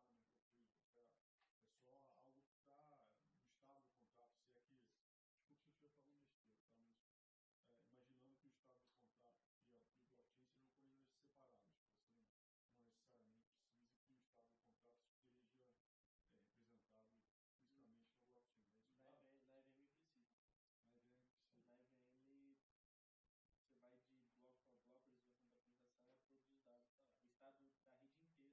necessariamente você precisa colocar lá na microfluidica. É só algo que está no estado do contrato. Se é que, desculpe se eu estiver falando besteira, tá? Mas imaginando que o estado do contrato e o blockchain sejam coisas separadas, que você não necessariamente precise que o estado do contrato esteja representado fisicamente no blockchain. Mas isso Na EVM precisa. na EVM precisa. Na EVM, você vai de bloco para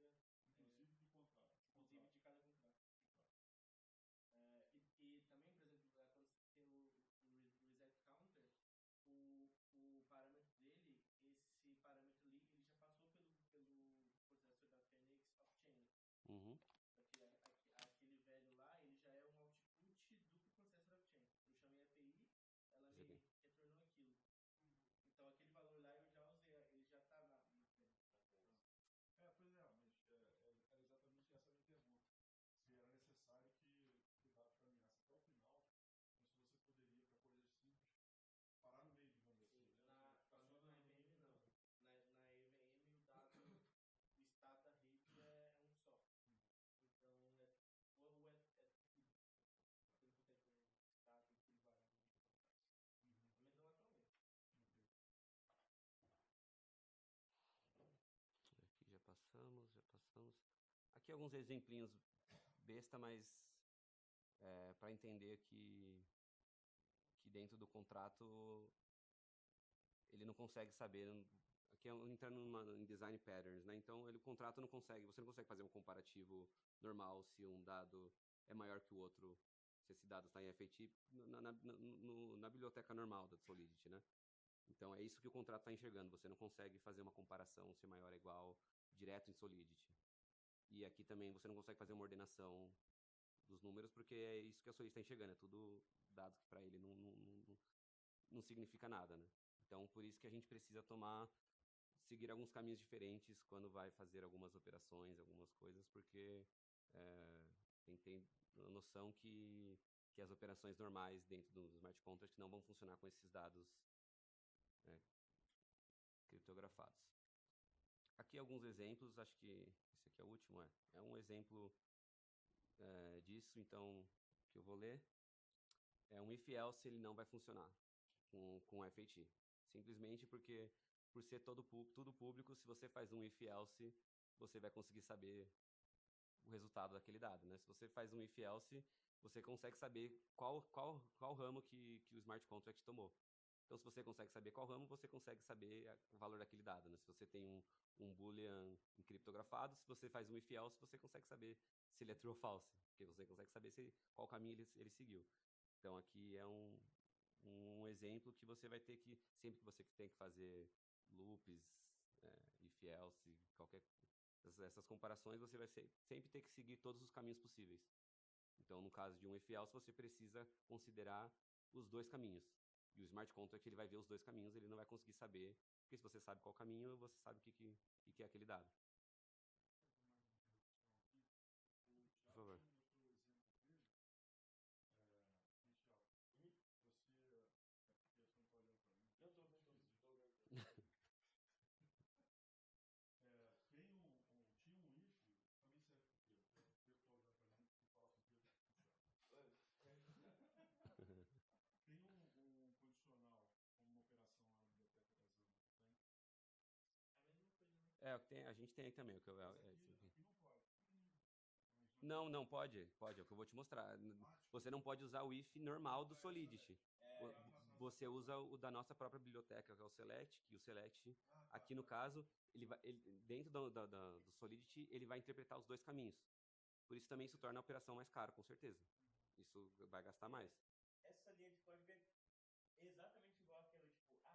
bloco, eles gostam da atualização, todos os dados estão lá. O estado da rede inteira, Inclusive de contrato. inclusive de cada contrato. E também, por exemplo, quando você tem o reset counter, o parâmetro dele, esse parâmetro ali, ele já passou pelo processor da Phoenix off-chain. Uhum. Aquele velho lá, ele já é um output do processor off-chain. Eu chamei a API, ela me retornou aquilo. Então aquele valor lá eu já usei, ele já está na Phoenix. Pois é, mas era exatamente essa a minha pergunta. Se era necessário que o dado caminhasse até o final, ou se você poderia, para coisas simples, parar no meio, digamos assim. Né? Na EVM não. Na EVM o dado, o estado da rede é um só. Então ou é tudo. Você não consegue ter um estado e tudo variável. Pelo menos não atualmente. Aqui já passamos. Aqui alguns exemplinhos besta, mas para entender que dentro do contrato ele não consegue saber. Aqui entrando em design patterns, né? Então o contrato não consegue, você não consegue fazer um comparativo normal se um dado é maior que o outro, se esse dado está em FAT na biblioteca normal da Solidity, né? Então é isso que o contrato está enxergando. Você não consegue fazer uma comparação se maior é igual direto em Solidity. E aqui também você não consegue fazer uma ordenação dos números, porque é isso que a Solidity está enxergando. É tudo dado que para ele não significa nada, né? Então por isso que a gente precisa seguir alguns caminhos diferentes quando vai fazer algumas operações, algumas coisas, porque tem a noção que as operações normais dentro do smart contract não vão funcionar com esses dados criptografados. Aqui alguns exemplos, acho que esse aqui é o último, é um exemplo disso, então, que eu vou ler. É um if-else, ele não vai funcionar com FAT. Simplesmente porque, por ser tudo público, se você faz um if-else, você vai conseguir saber o resultado daquele dado, né? Se você faz um if-else, você consegue saber qual ramo que o smart contract tomou. Então, se você consegue saber qual ramo, você consegue saber o valor daquele dado, né? Se você tem um boolean encriptografado, se você faz um if-else, você consegue saber se ele é true ou false, porque você consegue saber qual caminho ele seguiu. Então, aqui é um exemplo que você vai ter que, sempre que você tem que fazer loops, if-else, essas comparações, você vai sempre ter que seguir todos os caminhos possíveis. Então, no caso de um if-else, você precisa considerar os dois caminhos. E o smart contract ele vai ver os dois caminhos, ele não vai conseguir saber, porque se você sabe qual caminho, você sabe o que é aquele dado. Por favor. Mostrou o exemplo dele. Michel, você. Porque você não está olhando para mim. Não, estou vendo. Tinha um if, também serve para o Pedro. O Pedro está olhando para mim e fala com o Pedro. Tem um condicional como uma a gente tem aí também. Mas aqui não pode. Não, pode, é o que eu vou te mostrar. Você não pode usar o if normal do Solidity. Você usa o da nossa própria biblioteca, que é o Select, que o Select, aqui no caso, dentro do Solidity, ele vai interpretar os dois caminhos. Por isso também isso torna a operação mais cara, com certeza. Isso vai gastar mais. Essa linha de código é exatamente igual àquela, tipo, se for o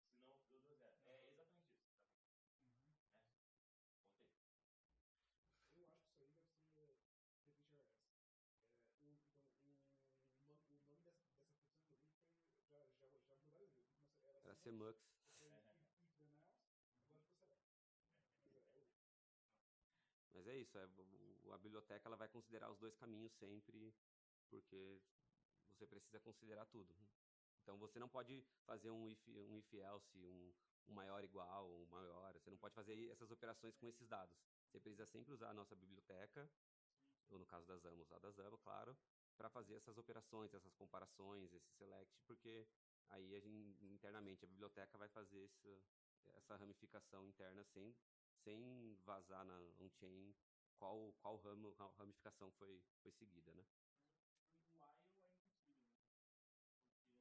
candidato que eu selecionei, eu dou 1, se não, eu dou 0. É exatamente isso. Né? Contei. Eu acho que isso aí deve ser RPGRS. Então, o nome dessa função, inclusive, já mudou várias vezes. Era CMux. If then else, agora ficou select. Mas é isso, a biblioteca ela vai considerar os dois caminhos sempre, porque você precisa considerar tudo. Então você não pode fazer um if else, um maior igual, um maior. Você não pode fazer essas operações com esses dados. Você precisa sempre usar a nossa biblioteca, ou no caso da Zama, usar da Zama, claro, para fazer essas operações, essas comparações, esse select, porque aí internamente a biblioteca vai fazer essa ramificação interna sem vazar na on-chain qual ramificação foi seguida, né?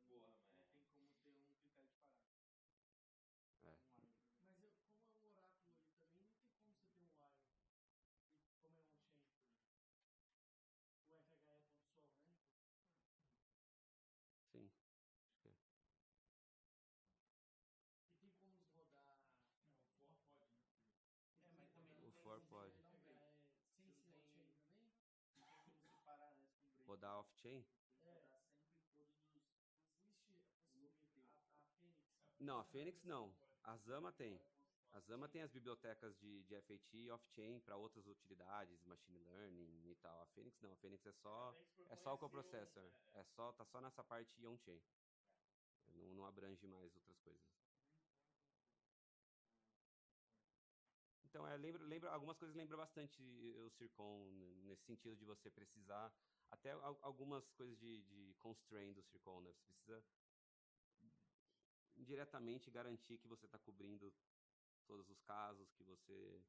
O while é impossível, né? Porque Porra, não tem como ter um critério de parámetro. É. Um while, por exemplo. Mas como é um oráculo ali também, não tem como você ter um while. Como é on-chain, por exemplo. O FHE é ponto sol, né? Sim, acho que é. E tem como rodar. Não, o for pode, né? Mas também não O tem for como pode. você FHE sem ser on-chain também? Não tem como separar antes com break. Rodar off-chain? Tem que rodar sempre todos os. Existe a Fênix. Não, a Fênix não. A Zama tem. A Zama tem as bibliotecas de FAT e off-chain para outras utilidades, machine learning e tal. A Fênix não. A Fênix é só o coprocessor. Tá só nessa parte on-chain. Não abrange mais outras coisas. Então, lembra algumas coisas lembram bastante o Circon nesse sentido de você precisar até algumas coisas de constraint do Circon, né? Você precisa indiretamente garantir que você está cobrindo todos os casos, que você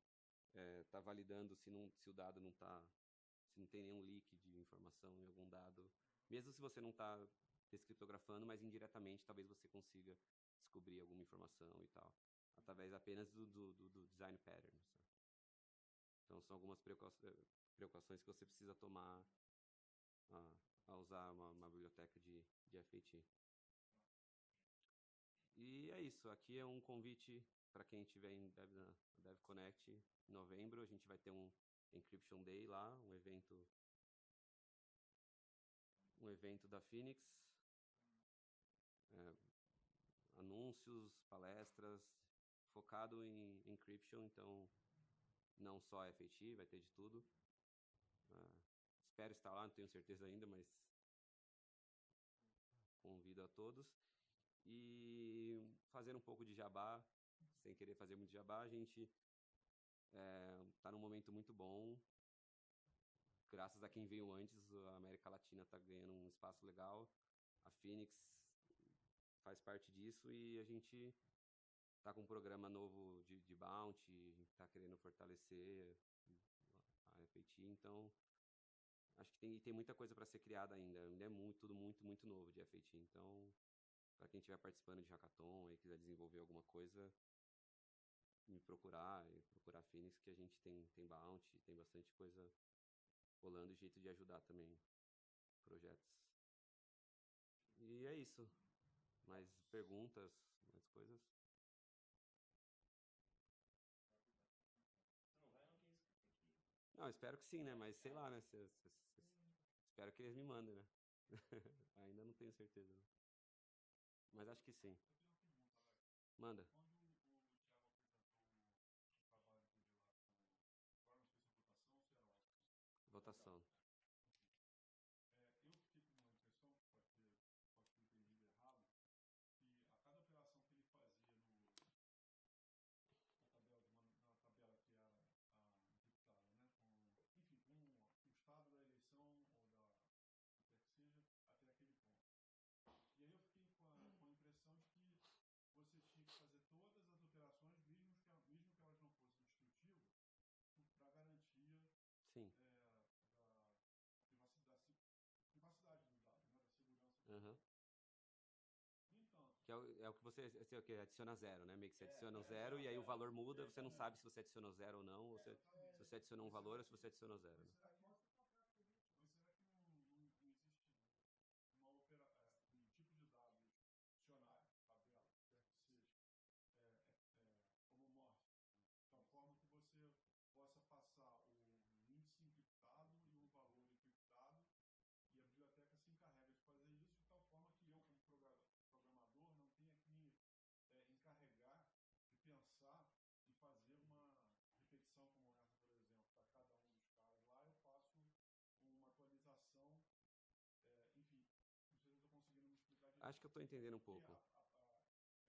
está validando se o dado se não tem nenhum leak de informação em algum dado, mesmo se você não está descriptografando, mas indiretamente talvez você consiga descobrir alguma informação e tal, através apenas do design pattern. Sabe? Então são algumas precauções que você precisa tomar a usar uma biblioteca de FAT. E é isso, aqui é um convite para quem estiver em DevConnect em novembro. A gente vai ter um Encryption Day lá, um evento da Phoenix, anúncios, palestras, focado em encryption, então não só FAT, vai ter de tudo. Espero estar lá, não tenho certeza ainda, mas convido a todos. E fazer um pouco de jabá, sem querer fazer muito jabá, a gente está num momento muito bom. Graças a quem veio antes, a América Latina está ganhando um espaço legal. A Phoenix faz parte disso e a gente está com um programa novo de Bounty, está querendo fortalecer a FAT, então acho que tem muita coisa para ser criada ainda. Ainda é tudo muito, muito novo de FAT. Então, para quem estiver participando de hackathon e quiser desenvolver alguma coisa, me procurar a Phoenix, que a gente tem Bounty, tem bastante coisa rolando e jeito de ajudar também projetos. E é isso. Mais perguntas, mais coisas? Você não vai, não, que isso? Tem que ir. Não, espero que sim, né? Mas sei lá, né? Espero que eles me mandem, né? Ainda não tenho certeza. Não. Mas acho que sim. Manda. Quando o Thiago apresentou o trabalho dele lá com formas de votação, se era Votação. Eu fiquei com uma impressão, que posso ter entendido errado, que a cada operação que ele fazia na tabela que era encriptada, né, enfim, com o estado da eleição ou quer que seja, até aquele ponto. E aí eu fiquei com a impressão de que você tinha que fazer todo Sim. privacidade do dado, né, da segurança do Aham. dado. No entanto, Que é o que você o que adiciona zero, né? Meio que você adiciona o zero e aí o valor muda, você não sabe se você adicionou zero ou não, ou se você adicionou um valor ou se você adicionou zero, né? mas será que não existe um tipo de dados dicionário, tabela, quer que seja, homomórfico, de tal forma que você possa passar o índice encriptado e o valor encriptado, e a biblioteca se encarrega de fazer isso de tal forma que eu, como programador, não tenha que me encarregar de pensar e fazer uma repetição como essa, por exemplo, para cada um dos caras lá, eu faço uma atualização, enfim, não sei se eu estou conseguindo me explicar direito. Acho que eu estou entendendo um Porque pouco. é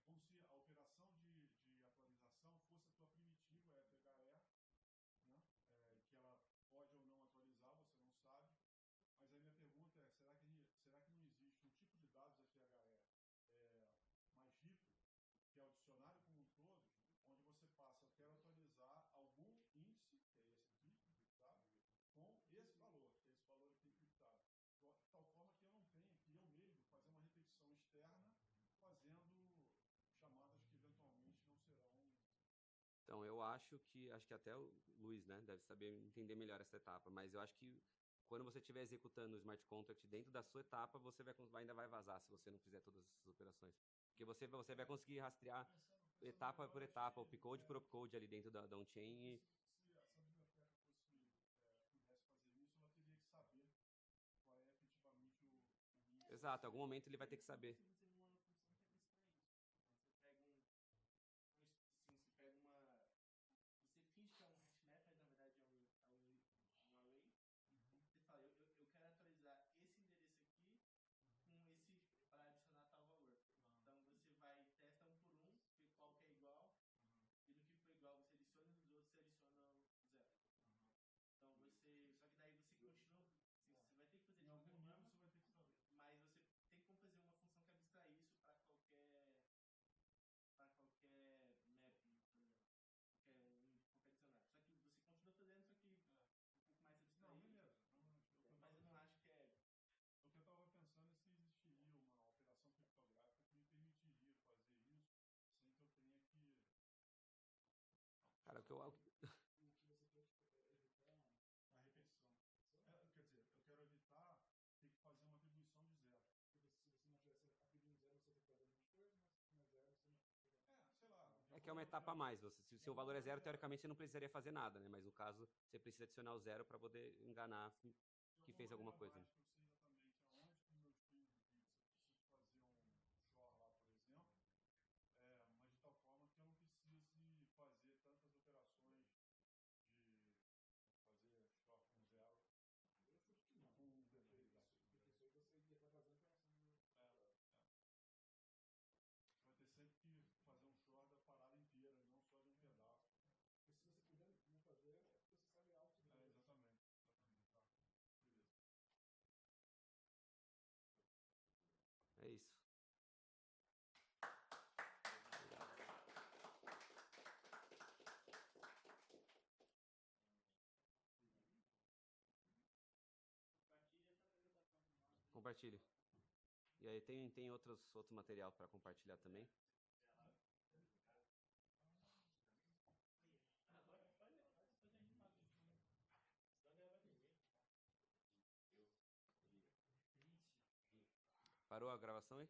como se a operação de atualização fosse a tua primitiva, FHE, né? Que ela pode ou não atualizar, você não sabe. Mas a minha pergunta é, será que não existe um tipo de dados FHE mais rico, que é o dicionário como um todo, onde você passa, eu quero atualizar algum índice, que é esse aqui, encriptado, com esse valor, que é esse valor aqui encriptado. De tal forma que eu não tenha que eu mesmo fazer uma repetição externa, fazendo chamadas que eventualmente não serão. Então, eu acho que até o Luiz, né, deve saber entender melhor essa etapa, mas eu acho que quando você estiver executando o smart contract dentro da sua etapa, você ainda vai vazar se você não fizer todas essas operações. Porque você vai conseguir rastrear etapa por etapa, opcode por opcode ali dentro da on-chain. Se a biblioteca pudesse fazer isso, ela teria que saber qual é efetivamente o índice. Exato, em algum momento ele vai ter que saber. Você usa uma função que é abstrai isso. Então você pega você pega uma. Você finge que é um hashmap, mas na verdade um array. Você fala, eu quero atualizar esse endereço aqui com esse para adicionar tal valor. Então você vai, testa um por um, vê qual que é igual, e no que for igual você adiciona e nos outros você adiciona o zero. Então você. Só que daí você continua. Você vai ter que fazer de qualquer forma, Você vai ter que saber. mas você tem como fazer uma função que abstrai isso para qualquer mapping, por exemplo. Qualquer dicionário. Só que você continua fazendo, só que um pouco mais abstraído. Não, beleza. Mas eu não acho que é. O que eu estava pensando é se existiria uma operação criptográfica que me permitiria fazer isso sem que eu tenha que. Cara, o que eu. O que você quer evitar a repetição. Quer dizer, eu quero evitar ter que fazer uma atribuição de zero. Porque se você não tivesse atribuindo zero, você tem que fazer um monte de coisa, mas se não é zero, você não. Sei lá. É que é uma etapa a mais. Se o seu valor é zero, teoricamente você não precisaria fazer nada, né? Mas no caso, você precisa adicionar o zero para poder enganar que fez alguma coisa. Eu sei exatamente aonde que meus primos bits eu preciso fazer um shor lá, por exemplo, mas de tal forma que eu não precise fazer tantas operações de fazer shor com zero. Eu chuto que não. Com um, porque isso aí você ia estar fazendo pensando. Você vai ter sempre que fazer um short da parada inteira, não só de um pedaço. Porque se você puder não fazer, é porque você sabe algo sobre isso. Exatamente. Tá. Beleza. É isso. Compartilhe. E aí tem outro material para compartilhar também. Parou a gravação aí?